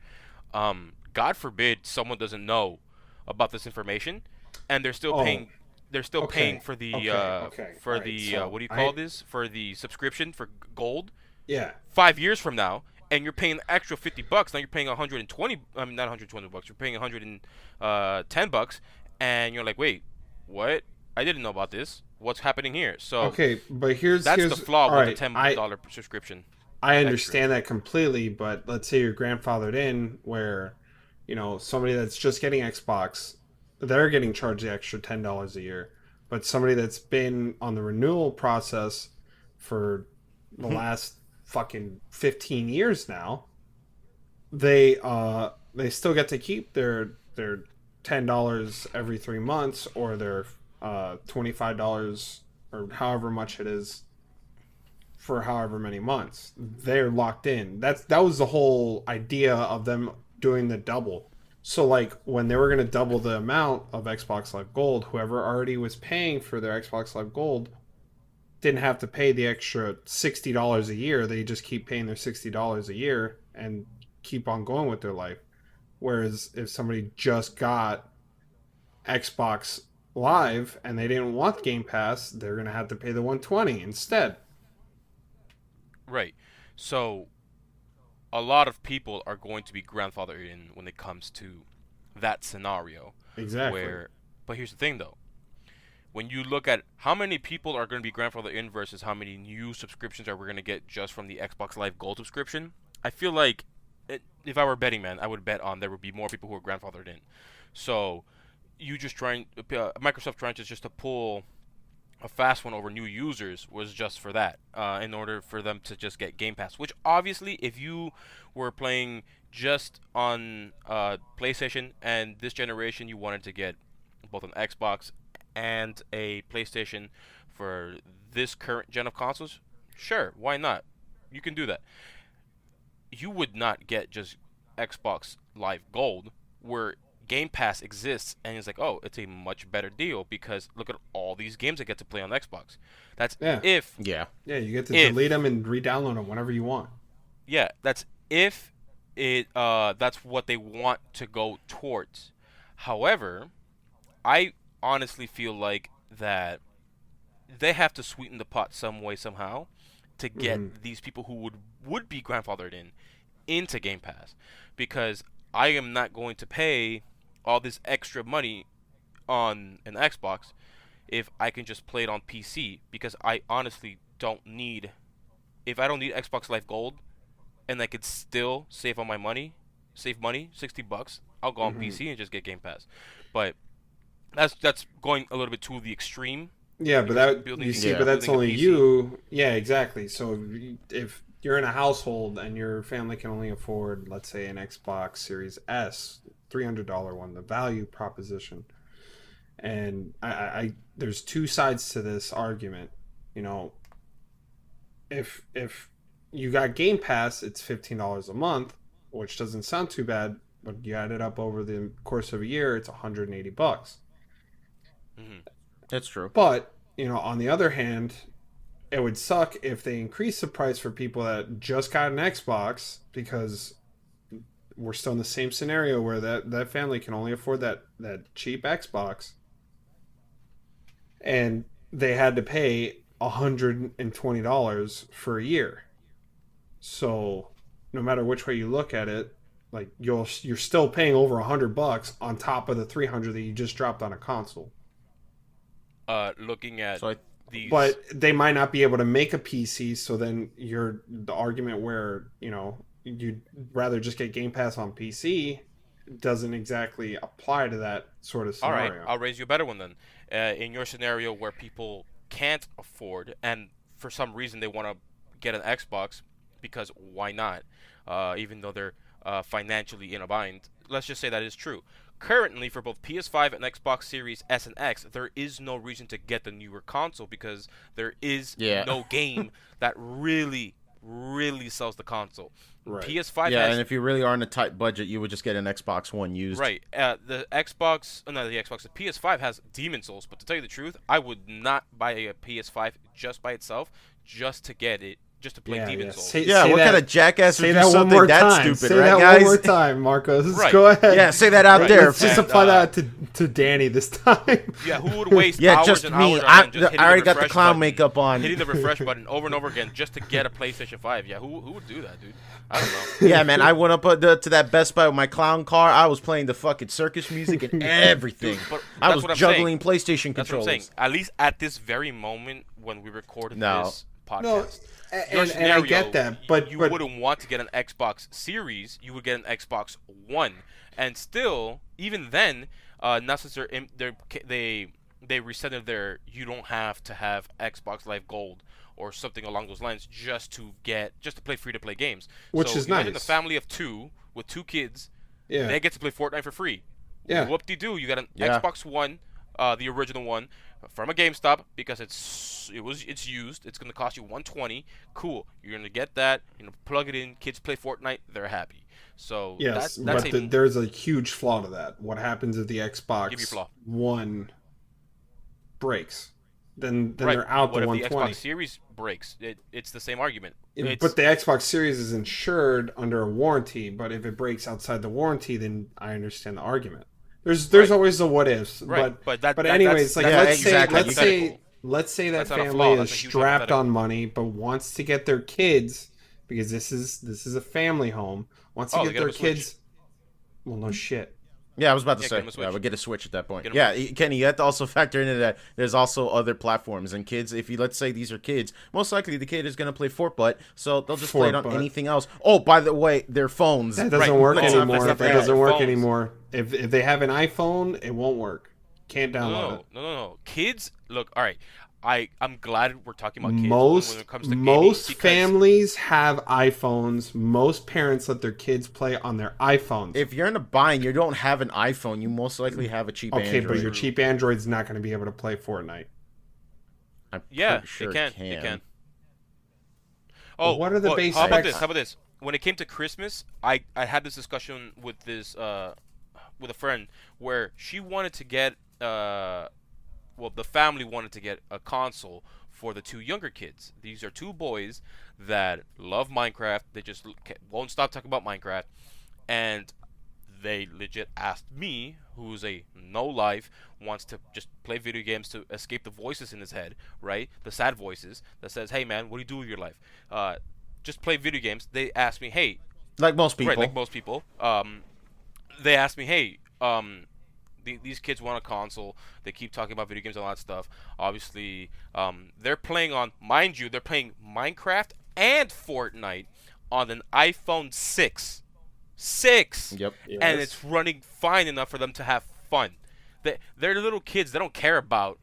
God forbid someone doesn't know about this information, and they're still paying. They're still paying for the what do you call this? For the subscription for Gold. Yeah. 5 years from now, and you're paying the extra $50. Now you're paying 120. I mean, not $120. You're paying $110, and you're like, wait, what? I didn't know about this. What's happening here? So Okay, but that's the flaw with all the right, $10 subscription. I understand that completely, but let's say you're grandfathered in where, somebody that's just getting Xbox, they're getting charged the extra $10 a year. But somebody that's been on the renewal process for the last fucking 15 years now, they still get to keep their $10 every 3 months, or their $25 or however much it is for however many months. They're locked in. That was the whole idea of them doing the double. So like when they were going to double the amount of Xbox Live Gold, whoever already was paying for their Xbox Live Gold didn't have to pay the extra $60 a year. They just keep paying their $60 a year and keep on going with their life. Whereas if somebody just got Xbox Live and they didn't want Game Pass, they're going to have to pay the $120 instead. Right. So a lot of people are going to be grandfathered in when it comes to that scenario. Exactly. But here's the thing, though. When you look at how many people are going to be grandfathered in versus how many new subscriptions are we going to get just from the Xbox Live Gold subscription, I feel like if I were a betting man, I would bet on there would be more people who are grandfathered in. So Microsoft trying just to pull a fast one over new users was just for that, in order for them to just get Game Pass. Which obviously, if you were playing just on PlayStation and this generation, you wanted to get both an Xbox and a PlayStation for this current gen of consoles, sure, why not? You can do that. you would not get just Xbox Live Gold, where Game Pass exists, and it's like, oh, it's a much better deal because look at all these games I get to play on Xbox. That's Yeah. if Yeah. Yeah, you get to If- delete them and re-download them whenever you want. yeah, that's if it that's what they want to go towards. However, I honestly feel like that they have to sweeten the pot some way somehow to get these people who would be grandfathered into Game Pass, because I am not going to pay all this extra money on an Xbox if I can just play it on PC, because I honestly don't need, if I don't need Xbox Live Gold and I could still save on my money, save money, $60, I'll go on PC and just get Game Pass. But that's going a little bit to the extreme. Yeah, but Because that building- you see, Yeah. but that's building a only PC. you. Yeah, exactly. So if you're in a household and your family can only afford, let's say, an Xbox Series S, $300 one, the value proposition, and I there's two sides to this argument. You know, if you got Game Pass, it's $15 a month, which doesn't sound too bad, but you add it up over the course of a year, it's $180. That's true. But, you know, on the other hand, it would suck if they increase the price for people that just got an Xbox, because we're still in the same scenario where that family can only afford that cheap Xbox, and they had to pay $120 for a year. So no matter which way you look at it, like you're still paying over $100 on top of the $300 that you just dropped on a console. Looking at So these, But they might not be able to make a PC, so then the argument where, you know, you'd rather just get Game Pass on PC doesn't exactly apply to that sort of all scenario. right, I'll raise you a better one then. In your scenario where people can't afford, and for some reason they want to get an Xbox, because why not? Even though they're financially in a bind. Let's just say that is true. Currently, for both PS5 and Xbox Series S and X, there is no reason to get the newer console because there is no game that really sells the console. Right. PS5 yeah, has and if you really are on a tight budget, you would just get an Xbox One used. right. The PS5 has Demon Souls, but to tell you the truth, I would not buy a PS5 just by itself, just to get it, just to play Demon Souls. Yeah, what kind of jackass say would that do one something more that time. stupid, Say right, that guys? one more time, Marcos. Right. Go ahead. Yeah, say that out Right. there. Let's just And, apply that to Danny this time. Yeah, who would waste Yeah, hours just and me. hours on I end just hitting already got the refresh clown button, makeup on. hitting the refresh button over and over again just to get a PlayStation 5? Yeah, who would do that, dude? I don't know. Yeah, man, I went up to that Best Buy with my clown car. I was playing the fucking circus music and everything. Dude, but I that's was what I'm juggling PlayStation That's what I'm saying. controllers. At least at this very moment when we recorded No. this podcast. No, Your and I scenario, get that, but you wouldn't want to get an Xbox Series. You would get an Xbox One, and still, even then, not since they rescinded their, you don't have to have Xbox Live Gold or something along those lines just to play free to play games. Which so is imagine nice. a family of two with two kids. Yeah. They get to play Fortnite for free. Yeah. Whoop-de-doo, you got an Yeah. Xbox One, the original one, from a GameStop because it's used. It's gonna cost you $120. Cool. You're gonna get that. Plug it in. Kids play Fortnite. They're happy. So Yes, that's but there's a huge flaw to that. What happens if the Give me a Xbox flaw. One breaks? Then right. they're out What the if the 120. Xbox Series breaks? It's the same argument. But the Xbox Series is insured under a warranty. But if it breaks outside the warranty, then I understand the argument. There's always the what ifs. Right, but anyways, like that's exactly. let's say that That's not a family flaw, is that's a huge strapped hypothetical. on money, but wants to get their kids, because this is a family home. Wants to Oh, get they get their them a Switch. kids. Well, no shit. Yeah, I was about to Yeah, say. get 'em a Switch. Yeah, we'll get a Switch at that point. Get 'em Yeah, a- Kenny, you have to also factor into that. There's also other platforms and kids. If you let's say these are kids, most likely the kid is gonna play Fortnite, so they'll just play it on Fortnite. anything else. Oh, by the way, their phones. That doesn't Right. work Let's anymore. not That doesn't work phones. anymore. If they have an iPhone, it won't work. Can't download No. Kids, look. All right. I'm glad we're talking it. about kids Most when it comes to gaming, most because- families have iPhones. Most parents let their kids play on their iPhones. If you're in a bind, you don't have an iPhone. You most likely have a cheap Okay, Android. but your cheap Android's not going to be able to play Fortnite. I'm Yeah, pretty sure they it can. They can. Well, Oh, what are the base How about specs? this? How about this? when it came to Christmas, I had this discussion with this with a friend where she wanted to get well, the family wanted to get a console for the two younger kids. These are two boys that love Minecraft. They just won't stop talking about Minecraft, and they legit asked me, who's a no life, wants to just play video games to escape the voices in his head, right? The sad voices that says, "Hey man, what do you do with your life? Just play video games." They asked me, "Hey," Like most people. right, like most people. They asked me, "Hey, these kids want a console. They keep talking about video games and all that stuff. Obviously, they're playing on, mind you, they're playing Minecraft and Fortnite on an iPhone 6. 6! Yep. And it's running fine enough for them to have fun. They're little kids. They don't care about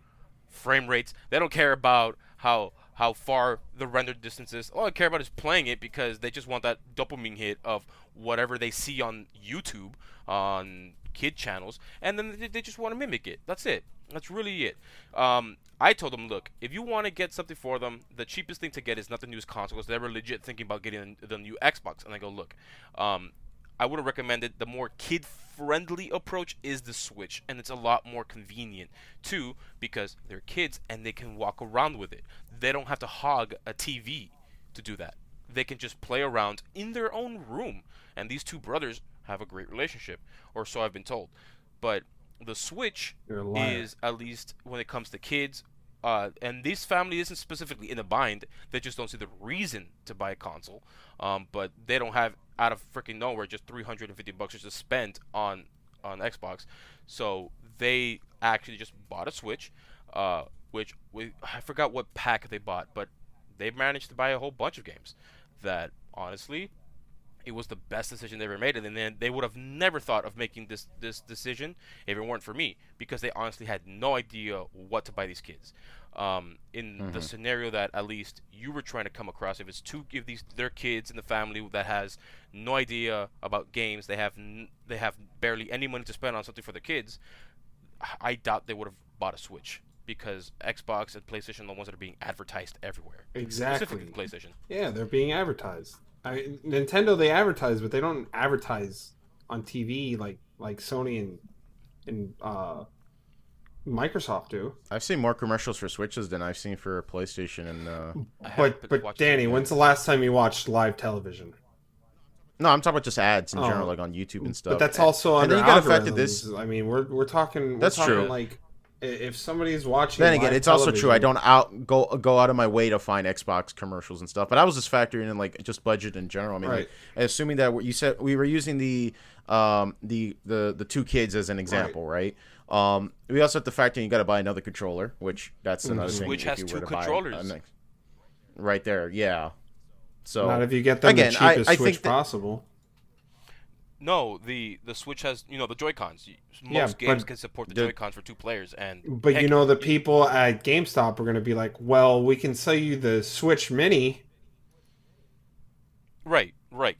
frame rates. They don't care about how far the render distance is. All they care about is playing it because they just want that dopamine hit of whatever they see on YouTube, on kid channels, and then they just want to mimic it. That's it. That's really it. I told them, look, if you want to get something for them, the cheapest thing to get is not the newest console, because they were legit thinking about getting the new Xbox. And I go, look, I would have recommended the more kid-friendly approach is the Switch, and it's a lot more convenient too because they're kids and they can walk around with it. They don't have to hog a TV to do that. They can just play around in their own room, and these two brothers have a great relationship, or so I've been told. But the Switch is, at least when it comes to kids, and this family isn't specifically in a bind. They just don't see the reason to buy a console. But they don't have, out of freaking nowhere, just $350 just to spend on Xbox. So they actually just bought a Switch, I forgot what pack they bought, but they managed to buy a whole bunch of games that, honestly, it was the best decision they ever made, and then they would have never thought of making this decision if it weren't for me, because they honestly had no idea what to buy these kids. In the scenario that at least you were trying to come across, if it's to give their kids in the family that has no idea about games, they have barely any money to spend on something for their kids, I doubt they would have bought a Switch, because Xbox and PlayStation are the ones that are being advertised everywhere. Exactly. Specifically PlayStation. Yeah, they're being advertised. Nintendo, they advertise, but they don't advertise on TV like Sony and Microsoft do. I've seen more commercials for Switches than I've seen for PlayStation and. But Danny, when's the last time you watched live television? No, I'm talking about just ads in general, like on YouTube and stuff. But that's also under then you got algorithms. affected this. I mean, we're talking. That's true. Like, if somebody's watching. Then again, live it's also true. I television- don't go out of my way to find Xbox commercials and stuff. But I was just factoring in like just budget in general. I mean, Right. like, assuming that you said we were using the two kids as an example, right? We also have to factor in you got to buy another controller, which that's another thing. Switch if has you two were to buy controllers. right there, yeah. So Not if you get them again, the cheapest I Switch think that, possible. No, the Switch has, the Joy-Cons. Yeah, Most games but can support the Joy-Cons for 2 players, and But heck, the people at GameStop are going to be like, well, we can sell you the Switch Mini. right,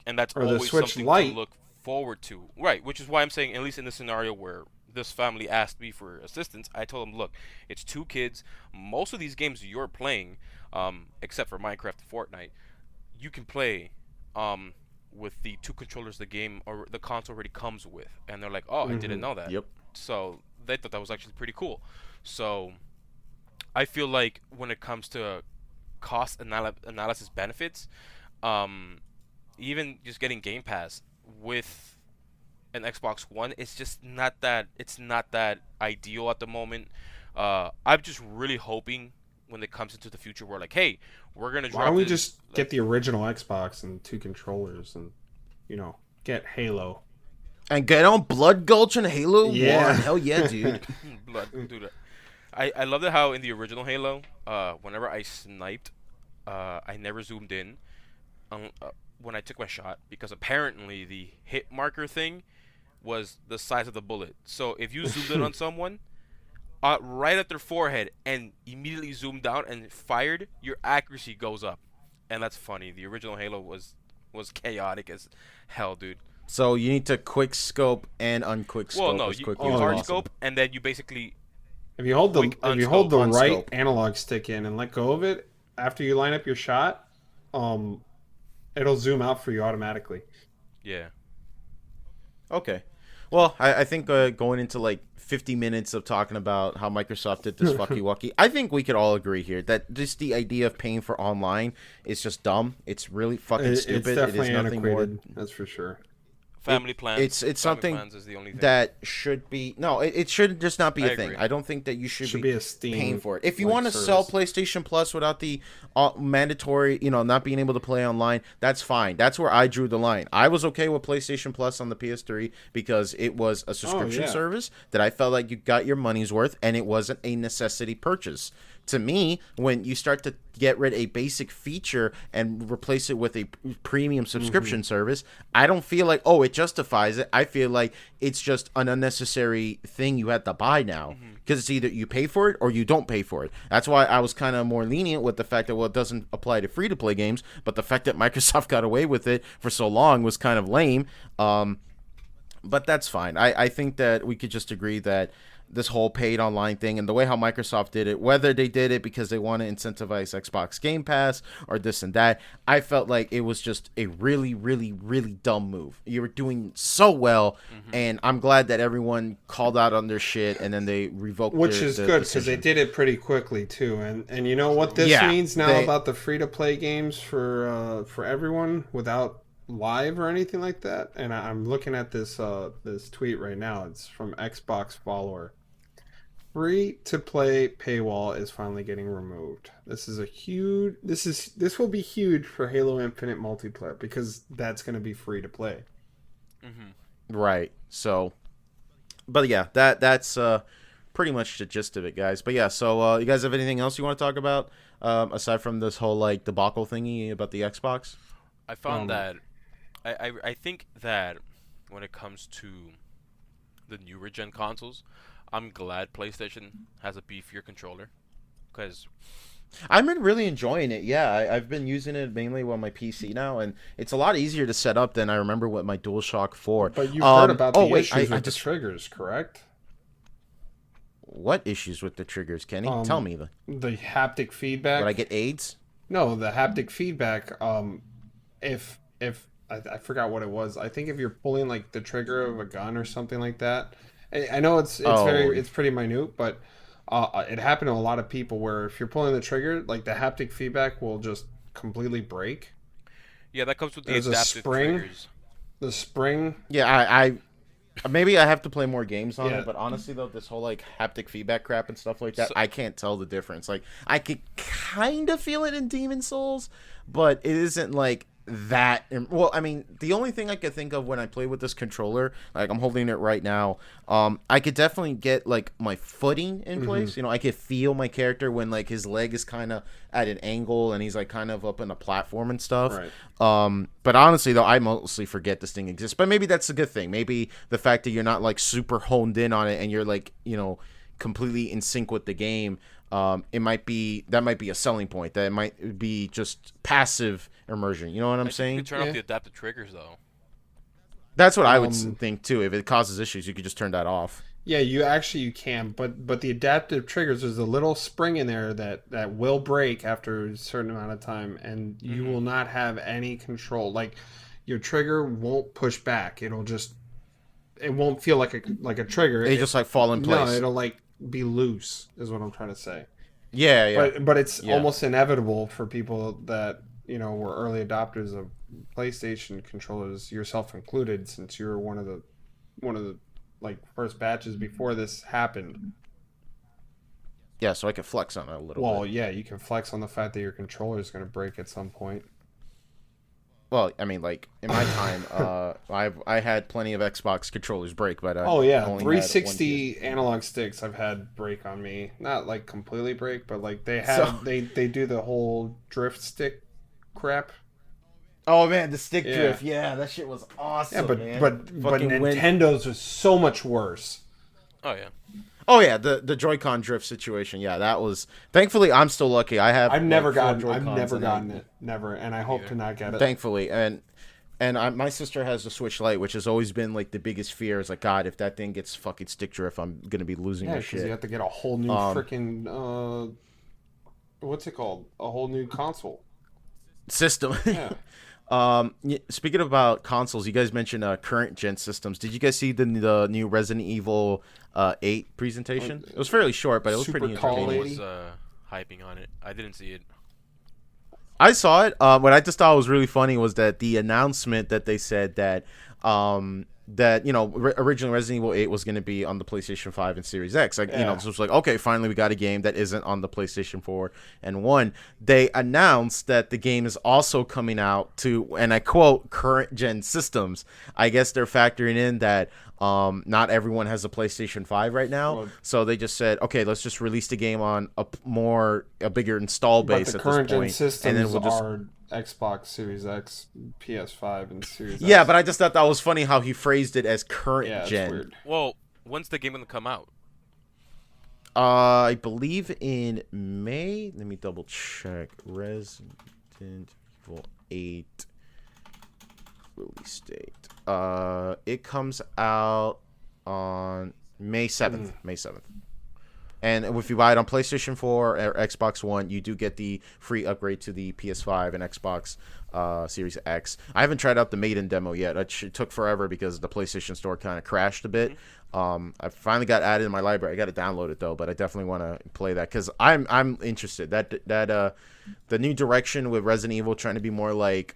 and that's Or the always Switch something Lite. to look forward to, right? Which is why I'm saying, at least in the scenario where this family asked me for assistance, I told them, look, it's 2 kids. Most of these games you're playing, except for Minecraft and Fortnite, you can play with the 2 controllers the game or the console already comes with. And they're like, oh, I didn't know that. Yep. So they thought that was actually pretty cool. So I feel like when it comes to cost analysis benefits, even just getting Game Pass with an Xbox One, it's not that ideal at the moment. I'm just really hoping when it comes into the future, we're like, hey, we're gonna drop. Why don't we this, just get the original Xbox and 2 controllers and, get Halo? and get on Blood Gulch and Halo Yeah. 1. Hell yeah, dude. blood, dude? I love that how in the original Halo, whenever I sniped, I never zoomed in when I took my shot, because apparently the hit marker thing was the size of the bullet. So if you zoomed in on someone right at their forehead and immediately zoomed down and fired, your accuracy goes up, and that's funny. The original Halo was chaotic as hell, dude. So you need to quick scope and unquick scope Well, no, as you quickly as hard possible. scope, and then you basically If you hold the Quick right unscope. analog stick in and let go of it after you line up your shot, It'll zoom out for you automatically. Yeah. Okay. Well, I think going into like 50 minutes of talking about how Microsoft did this fucky wucky, I think we could all agree here that just the idea of paying for online is just dumb. It's really fucking stupid. It's definitely it is nothing more. antiquated. That's for sure. Family plans. It's Family something plans is the only thing. that should be it should just not be I a thing. agree. I don't think that you should, Should be a Steam paying for it. If you like, want to service. sell PlayStation Plus without the mandatory, not being able to play online, that's fine. That's where I drew the line. I was okay with PlayStation Plus on the PS3 because it was a subscription yeah. service that I felt like you got your money's worth, and it wasn't a necessity purchase. To me, when you start to get rid of a basic feature and replace it with a premium subscription service, I don't feel like, it justifies it. I feel like it's just an unnecessary thing you have to buy now, because it's either you pay for it or you don't pay for it. That's why I was kind of more lenient with the fact that, it doesn't apply to free-to-play games, but the fact that Microsoft got away with it for so long was kind of lame. But that's fine. I think that we could just agree that this whole paid online thing and the way how Microsoft did it, whether they did it because they want to incentivize Xbox Game Pass or this and that, I felt like it was just a really, really, really dumb move. You were doing so well, and I'm glad that everyone called out on their shit and then they revoked Which is good because they did it pretty quickly too. And you know what this means now about the free-to-play games for everyone without live or anything like that. And I'm looking at this this tweet right now. It's from Xbox follower. Free to play paywall is finally getting removed. This is a huge. This will be huge for Halo Infinite multiplayer because that's going to be free to play. Right. So, but yeah, that's pretty much the gist of it, guys. But yeah, so you guys have anything else you want to talk about aside from this whole like debacle thingy about the Xbox? I found that I think that when it comes to the newer gen consoles, I'm glad PlayStation has a beefier controller, because I've been really enjoying it. Yeah, I've been using it mainly on my PC now, and it's a lot easier to set up than I remember with my DualShock 4. But you've heard about the issues with the just triggers, correct? What issues with the triggers, Kenny? Tell me. The haptic feedback. Would I get AIDS? No, the haptic feedback. If I forgot what it was. I think if you're pulling like the trigger of a gun or something like that. I know it's pretty minute, but it happened to a lot of people where if you're pulling the trigger, like the haptic feedback will just completely break. Yeah, that comes with the There's adaptive a spring. triggers. The spring. Yeah, I maybe I have to play more games on it, but honestly though, this whole like haptic feedback crap and stuff like that, I can't tell the difference. Like I could kind of feel it in Demon Souls, but it isn't like that. Well, I mean, the only thing I could think of when I play with this controller, like I'm holding it right now, I could definitely get like my footing in place. I could feel my character when like his leg is kind of at an angle and he's like kind of up in a platform and stuff. Right. But honestly though, I mostly forget this thing exists. But maybe that's a good thing. Maybe the fact that you're not like super honed in on it and you're like, completely in sync with the game, that might be a selling point. That it might be just passive immersion. You know what I'm saying? You can turn off the adaptive triggers though. That's what I would think too. If it causes issues, you could just turn that off. Yeah, you can, but the adaptive triggers, there's a little spring in there that will break after a certain amount of time, and you will not have any control. Like your trigger won't push back. It won't feel like a trigger. It just like fall in place. No, it'll like be loose. Is what I'm trying to say. Yeah. But it's almost inevitable for people that were early adopters of PlayStation controllers, yourself included, since you were one of the like first batches before this happened. Yeah, so I can flex on it a little bit. Well, yeah, you can flex on the fact that your controller is going to break at some point. Well, I mean, like in my time, I had plenty of Xbox controllers break, but only 360 analog sticks I've had break on me. Not like completely break, but like they do the whole drift stick crap. Oh man, the stick drift, yeah, that shit was awesome. Yeah, but man. but Nintendo's was so much worse. Oh yeah. Oh yeah, the Joy-Con drift situation. Yeah, that was. Thankfully, I'm still lucky. I've never gotten it, never, and I hope to not get it. Thankfully, and my sister has the Switch Lite, which has always been like the biggest fear. Is like, God, if that thing gets fucking stick drift, I'm gonna be losing my shit. You have to get a whole new freaking what's it called? A whole new console system. Yeah. Speaking about consoles, you guys mentioned current gen systems. Did you guys see the new Resident Evil 8 presentation? It was fairly short, but it was pretty Super tall entertaining. lady. Was hyping on it. I didn't see it. I saw it. What I just thought was really funny was that the announcement that they said that originally Resident Evil 8 was going to be on the PlayStation 5 and Series X. Like, so it was like, okay, finally we got a game that isn't on the PlayStation 4 and 1. They announced that the game is also coming out to, and I quote, current gen systems. I guess they're factoring in that not everyone has a PlayStation 5 right now. Well, so they just said, okay, let's just release the game on a bigger install base but the at current this gen point. systems And then we'll just are Xbox Series X, PS5, and Series X. yeah, but I just thought that was funny how he phrased it as current yeah, it's gen. weird. Well, when's the game gonna come out? I believe in May. Let me double check. Resident Evil 8 release date. It comes out on May 7th. May 7th. And if you buy it on PlayStation 4 or Xbox One, you do get the free upgrade to the PS5 and Xbox Series X. I haven't tried out the Maiden demo yet. It took forever because the PlayStation Store kind of crashed a bit. I finally got added in my library. I got to download it though, but I definitely want to play that because I'm interested. That the new direction with Resident Evil trying to be more like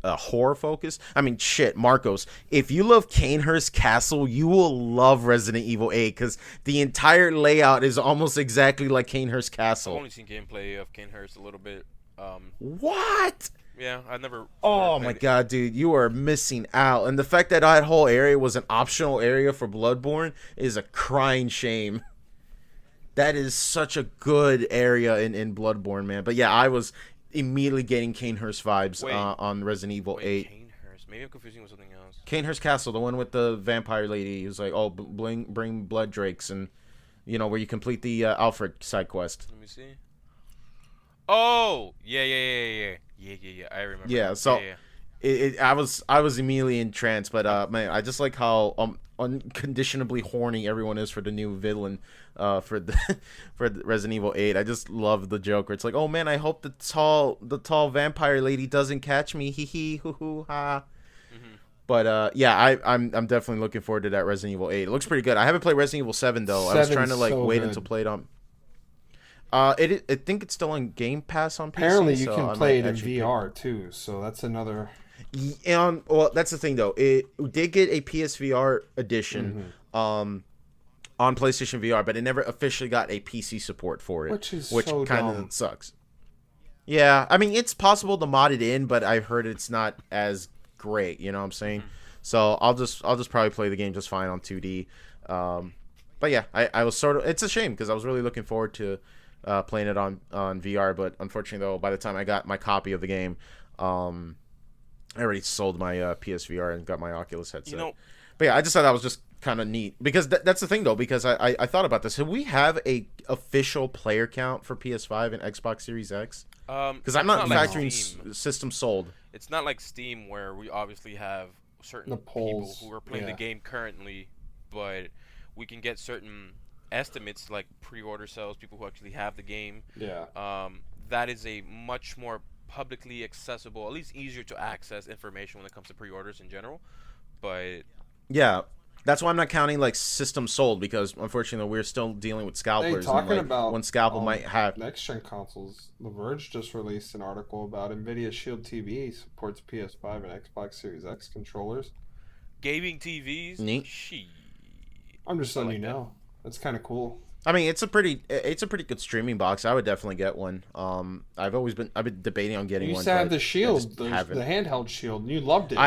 horror focus. I mean, shit, Marcos, if you love Canehurst Castle, you will love Resident Evil 8 because the entire layout is almost exactly like Canehurst I've Castle. only seen gameplay of Canehurst a little bit. What? Yeah, I never. Oh never my played it. god, dude, you are missing out. And the fact that that whole area was an optional area for Bloodborne is a crying shame. That is such a good area in Bloodborne, man. But yeah, I was immediately getting Canehurst vibes Wait. On Resident Evil 8. Canehurst. Maybe I'm confusing with something else. Canehurst Castle, the one with the vampire lady who's like, oh, bring blood drakes, and where you complete the Alfred side quest. Let me see. Oh, yeah. I remember. Yeah, so Yeah. I was immediately entranced, but man, I just like how unconditionally horny everyone is for the new villain for the Resident Evil 8. I just love the joke where it's like, oh man, I hope the tall vampire lady doesn't catch me, hee hee hoo hoo ha. But yeah, I'm definitely looking forward to that Resident Evil 8. It looks pretty good. I haven't played Resident Evil 7 though. I was trying to wait good. until play it on. I think it's still on Game Pass on PC. Apparently, you so can I play it might in actually VR too. So that's another. well, that's the thing though. It did get a PSVR edition on PlayStation VR, but it never officially got a PC support for it, Which is which so kind dumb. of sucks. Yeah, I mean it's possible to mod it in, but I've heard it's not as great. You know what I'm saying? So I'll just probably play the game just fine on 2D. But yeah, I was sort of. It's a shame because I was really looking forward to playing it on VR, but unfortunately though, by the time I got my copy of the game, I already sold my PSVR and got my Oculus headset. But yeah, I just thought that was just kind of neat because that's the thing though, because I thought about this. Have we have a official player count for PS5 and Xbox Series X? Because I'm not like factoring Steam. systems sold. It's not like Steam where we obviously have certain The people polls, who are playing the game currently, but we can get certain estimates like pre-order sales, people who actually have the game. Yeah. That is a much more publicly accessible, at least easier to access information when it comes to pre-orders in general. But yeah, that's why I'm not counting like systems sold because unfortunately we're still dealing with scalpers. talking and, like, about one scalper might have. next gen consoles. The Verge just released an article about NVIDIA Shield TV supports PS5 and Xbox Series X controllers. gaming TVs, Neat. I'm just letting like you that. know. That's kind of cool. I mean, it's a pretty good streaming box. I would definitely get one. I've been debating on getting You one. used to have but the Shield, just the haven't. handheld Shield, and you loved it.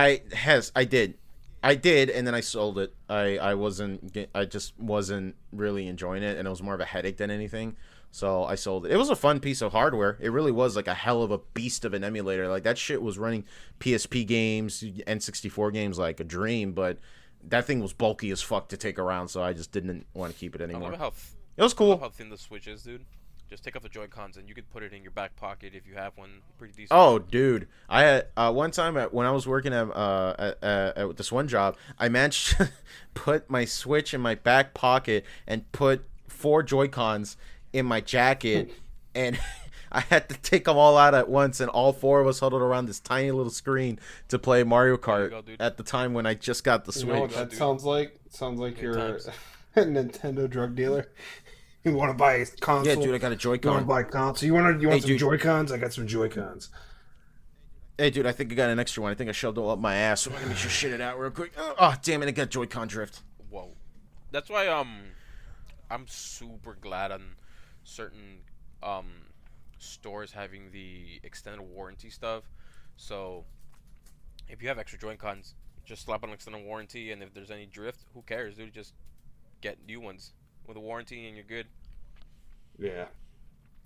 I did, and then I sold it. I just wasn't really enjoying it, and it was more of a headache than anything. So I sold it. It was a fun piece of hardware. It really was like a hell of a beast of an emulator. Like that shit was running PSP games, N64 games like a dream, but that thing was bulky as fuck to take around, so I just didn't want to keep it I anymore. love how It was I cool. love how thin the Switch is, dude. Just take off the Joy-Cons and you could put it in your back pocket if you have one. Pretty decent. Oh, dude! I had one time when I was working at this one job, I managed to put my Switch in my back pocket and put 4 Joy-Cons in my jacket, and I had to take them all out at once, and all 4 of us huddled around this tiny little screen to play Mario Kart go, dude. at the time when I just got the You know what Switch. that sounds like? Sounds like Good you're times. a Nintendo drug dealer. You want to buy a console? Yeah, dude, I got a You want Joy-Con. to buy a console? You want Hey, some dude. Joy-Cons? I got some Joy-Cons. Hey, dude, I think I got an extra one. I think I shoved it all up my ass, so let me just shit it out real quick. Oh, damn it, I got Joy-Con drift. Whoa. That's why I'm super glad on certain stores having the extended warranty stuff. So if you have extra Joy-Cons, just slap on an extended warranty, and if there's any drift, who cares, dude? Just get new ones with a warranty and you're good. Yeah.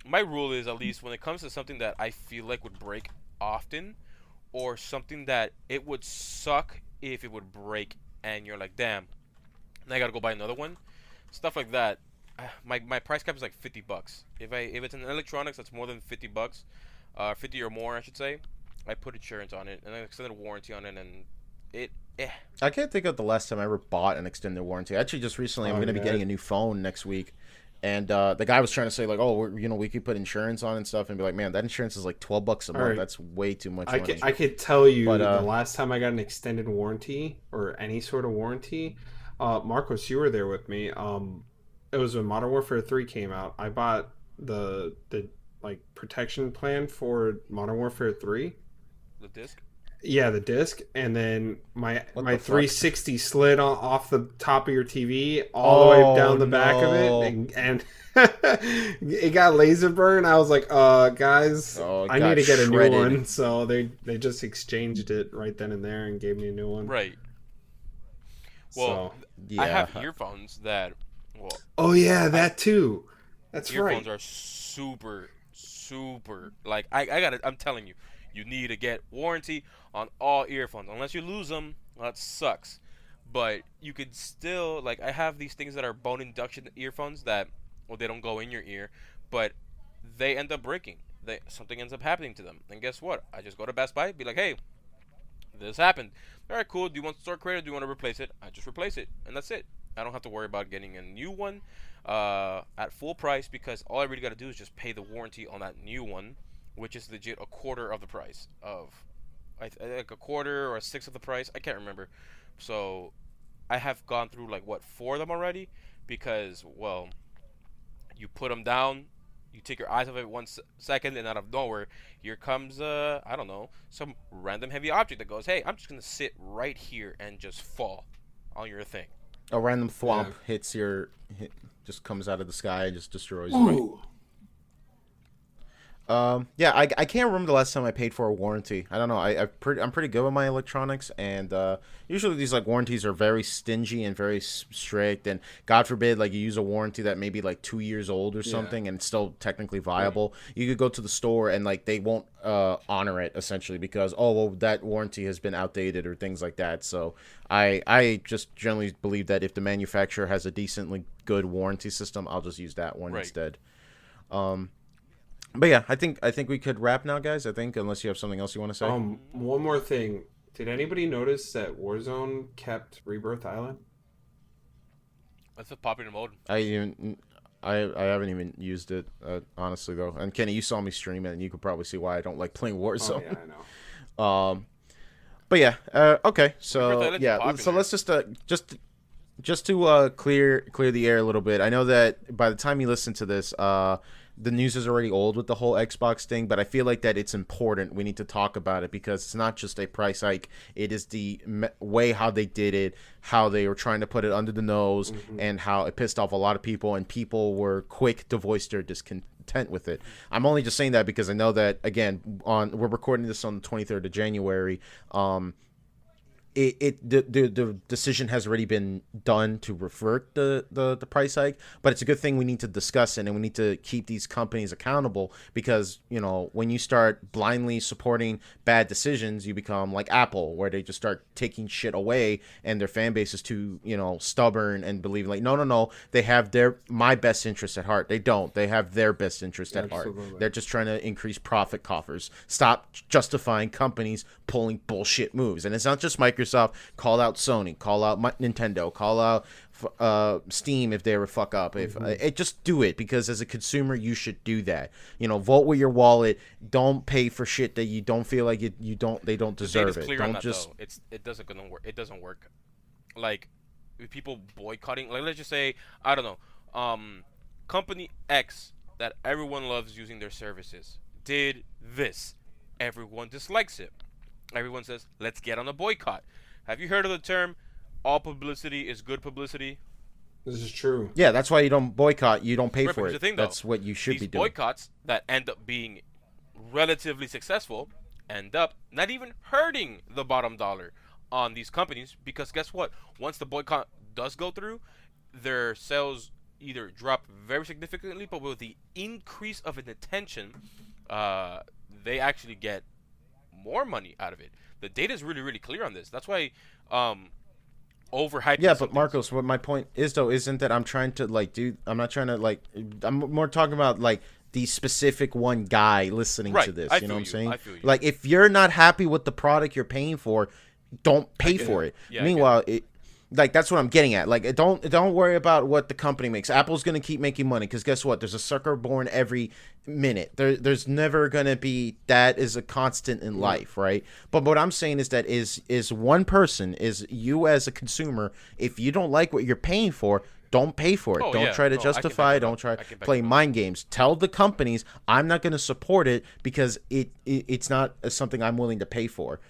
My rule is, at least when it comes to something that I feel like would break often, or something that it would suck if it would break and you're like, damn, now I gotta go buy another one, stuff like that. My price cap is like $50. If it's an electronics that's more than $50, 50 or more I should say, I put insurance on it and I extended a warranty on it, and it I can't think of the last time I ever bought an extended warranty. Actually, just recently, I'm Oh, going to be yeah. getting a new phone next week. And the guy was trying to say, like, oh, we could put insurance on and stuff. And be like, man, that insurance is like $12 a month. right. That's way too much I money. could tell you But, the last time I got an extended warranty or any sort of warranty, Marcos, you were there with me. It was when Modern Warfare 3 came out. I bought the like protection plan for Modern Warfare 3. the disc. Yeah, the disc, and then my What my the fuck? 360 slid off the top of your TV all the way down the back of no. it, and it got laser burn. I was like, guys, Oh, it I got need to get a shredded. new one. So they just exchanged it right then and there and gave me a new one. Right. So, Well, Yeah. I have earphones that, well, oh yeah, that too. That's earphones right. are super, like, I gotta, I'm telling you, you need to get warranty on all earphones. Unless you lose them, well, that sucks. But you could still, like, I have these things that are bone induction earphones that, well, they don't go in your ear, but they end up breaking. Something ends up happening to them. And guess what? I just go to Best Buy, be like, hey, this happened. All right, cool. Do you want to store credit? Do you want to replace it? I just replace it, and that's it. I don't have to worry about getting a new one at full price, because all I really got to do is just pay the warranty on that new one, which is legit a quarter of the price of, like a quarter or a sixth of the price. I can't remember. So I have gone through like 4 of them already, because, well, you put them down, you take your eyes off it 1 second, and out of nowhere, here comes I don't know, some random heavy object that goes, hey, I'm just gonna sit right here and just fall on your thing. A random thwomp just comes out of the sky and just destroys you. Ooh. Yeah, I can't remember the last time I paid for a warranty. I don't know. I'm pretty good with my electronics, and usually these like warranties are very stingy and very strict. And God forbid, like you use a warranty that may be like 2 years old or something, and it's still technically viable. Right. You could go to the store and like they won't honor it essentially because that warranty has been outdated or things like that. So I just generally believe that if the manufacturer has a decently good warranty system, I'll just use that one instead. But yeah, I think we could wrap now, guys. I think, unless you have something else you want to say. One more thing. Did anybody notice that Warzone kept Rebirth Island? That's a popular mode. I haven't even used it, honestly though. And Kenny, you saw me stream it, and you could probably see why I don't like playing Warzone. Oh yeah, I know. But yeah, okay. So yeah, so let's just to clear the air a little bit. I know that by the time you listen to this, the news is already old with the whole Xbox thing, but I feel like that it's important. We need to talk about it because it's not just a price hike. It is the way how they did it, how they were trying to put it under the nose, and how it pissed off a lot of people, and people were quick to voice their discontent with it. I'm only just saying that because I know that, again, we're recording this on the 23rd of January. The decision has already been done to revert the price hike, but it's a good thing we need to discuss it, and we need to keep these companies accountable because, you know, when you start blindly supporting bad decisions, you become like Apple, where they just start taking shit away and their fan base is too, you know, stubborn and believe like, no, they have my best interest at heart. They don't. They have their best interest at heart. They're just trying to increase profit coffers. Stop justifying companies pulling bullshit moves. And it's not just Microsoft. Microsoft, call out Sony, call out Nintendo, call out Steam if they ever fuck up. If just do it, because as a consumer you should do that. Vote with your wallet. Don't pay for shit that you don't feel like they don't deserve it. Don't just. It doesn't gonna work. It doesn't work. Like, with people boycotting, like, let's just say, I don't know, company X that everyone loves using their services did this. Everyone dislikes it. Everyone says, let's get on a boycott. Have you heard of the term, all publicity is good publicity? This is true. Yeah, that's why you don't boycott. You don't pay for it. Thing, though, that's what you should be doing. These boycotts that end up being relatively successful end up not even hurting the bottom dollar on these companies, because guess what? Once the boycott does go through, their sales either drop very significantly, but with the increase of an attention, they actually get more money out of it. The data is really, really clear on this. That's why overhyping. Yeah, but Marcos, what my point is though isn't that I'm trying to I'm not trying to I'm more talking about the specific one guy listening to this. You know what I'm saying? I feel you. Like, if you're not happy with the product you're paying for, don't pay for it. Yeah, Meanwhile, that's what I'm getting at. Like, don't worry about what the company makes. Apple's gonna keep making money, because guess what? There's a sucker born every minute. There's never gonna be, that is a constant in life, right? But what I'm saying is that is one person, is you as a consumer. If you don't like what you're paying for, don't pay for it. Don't try to justify. Don't try to play mind games. Tell the companies, I'm not going to support it because it's not something I'm willing to pay for.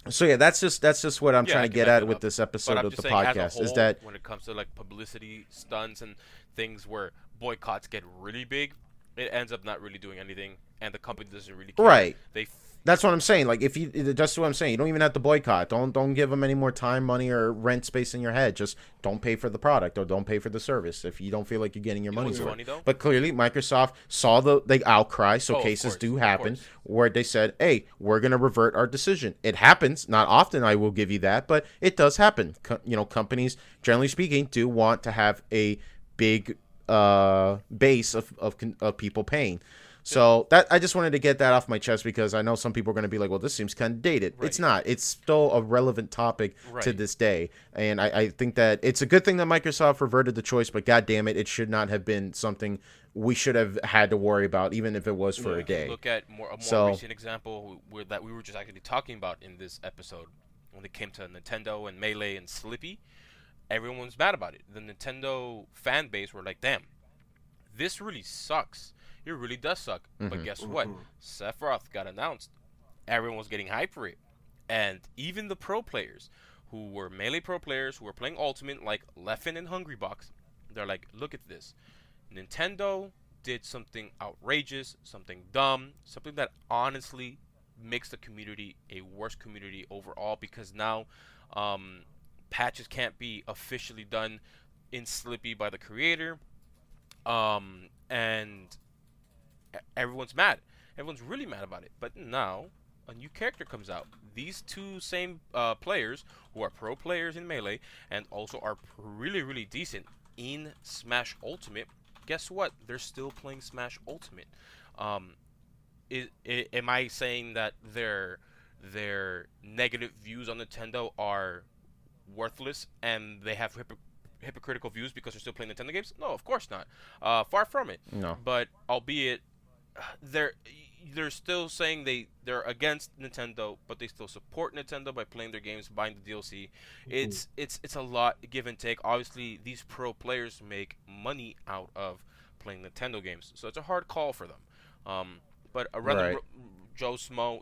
So yeah, that's just what I'm trying to get at with this episode of the podcast. Whole, is that when it comes to publicity stunts and things where boycotts get really big, it ends up not really doing anything, and the company doesn't really care. Right. That's what I'm saying. Like, that's what I'm saying. You don't even have to boycott. Don't give them any more time, money, or rent space in your head. Just don't pay for the product, or don't pay for the service if you don't feel like you're getting your money's worth. But clearly, Microsoft saw the outcry, so cases do happen where they said, "Hey, we're gonna revert our decision." It happens, not often. I will give you that, but it does happen. Companies, generally speaking, do want to have a big base of people paying. So that, I just wanted to get that off my chest, because I know some people are going to be like, well, this seems kind of dated. Right. It's not. It's still a relevant topic to this day. And I think that it's a good thing that Microsoft reverted the choice, but God damn it, it should not have been something we should have had to worry about, even if it was for a day. Look at a more recent example that we were just actually talking about in this episode. When it came to Nintendo and Melee and Slippy, everyone was mad about it. The Nintendo fan base were like, damn, this really sucks. It really does suck. Mm-hmm. But guess what? Sephiroth got announced. Everyone was getting hyped for it. And even the pro players, who were Melee pro players, who were playing Ultimate, like Leffen and Hungrybox, they're like, look at this. Nintendo did something outrageous, something dumb, something that honestly makes the community a worse community overall, because now patches can't be officially done in Slippy by the creator. And everyone's mad. Everyone's really mad about it. But now a new character comes out. These two same players, who are pro players in Melee and also are really, really decent in Smash Ultimate, guess what? They're still playing Smash Ultimate. Am I saying that their negative views on Nintendo are worthless and they have hypocritical views because they're still playing Nintendo games? No, of course not. Far from it. No. But albeit they're still saying they're against Nintendo, but they still support Nintendo by playing their games, buying the DLC. It's a lot give and take. Obviously, these pro players make money out of playing Nintendo games, so it's a hard call for them. But a random Joe Smo,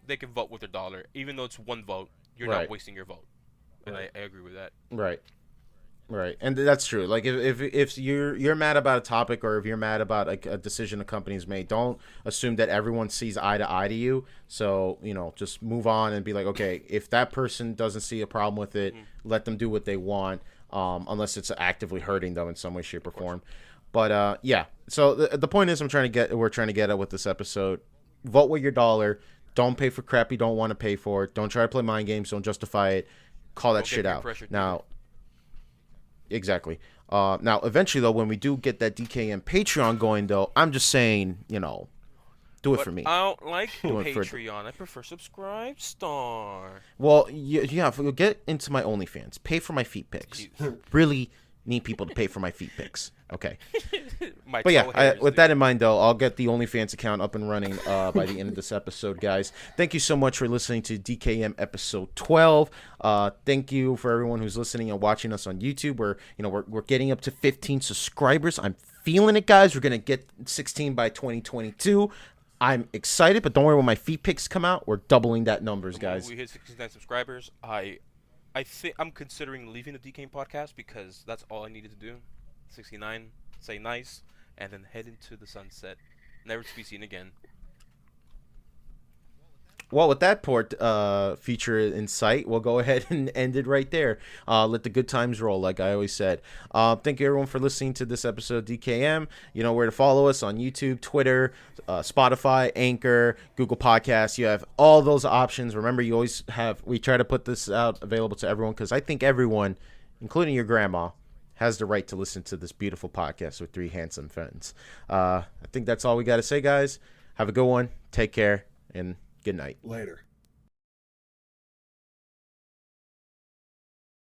they can vote with their dollar, even though it's one vote. You're not wasting your vote, and I agree with that. Right, and that's true. Like, if you're mad about a topic, or if you're mad about a decision a company's made, don't assume that everyone sees eye to eye to you. So, just move on and be like, okay, if that person doesn't see a problem with it, let them do what they want, unless it's actively hurting them in some way, shape, or form. But so the point is, we're trying to get at with this episode. Vote with your dollar. Don't pay for crap you don't want to pay for. Don't try to play mind games. Don't justify it. Call that shit out. Now. Exactly. Now, eventually, though, when we do get that DKM Patreon going, though, I'm just saying, Do it But for me. I don't like Do it for- Patreon. I prefer Subscribe Star. Well, yeah, get into my OnlyFans. Pay for my feet pics. Really need people to pay for my feet pics. Okay. My But yeah, toe hairs, with dude. that in mind, though, I'll get the OnlyFans account up and running by the end of this episode, guys. Thank you so much for listening to DKM episode 12. Thank you for everyone who's listening and watching us on YouTube. We're getting up to 15 subscribers. I'm feeling it, guys. We're gonna get 16 by 2022. I'm excited, but don't worry. When my feet pics come out, we're doubling that numbers, The moment guys. we hit 69 subscribers, I think I'm considering leaving the DKM podcast because that's all I needed to do. 69, say nice, and then head into the sunset, never to be seen again. Well, with that port feature in sight, we'll go ahead and end it right there. Let the good times roll, like I always said. Thank you, everyone, for listening to this episode of DKM. You know where to follow us on YouTube, Twitter, Spotify, Anchor, Google Podcasts. You have all those options. Remember, we try to put this out available to everyone because I think everyone, including your grandma, has the right to listen to this beautiful podcast with three handsome friends. I think that's all we got to say, guys. Have a good one. Take care, and good night. Later.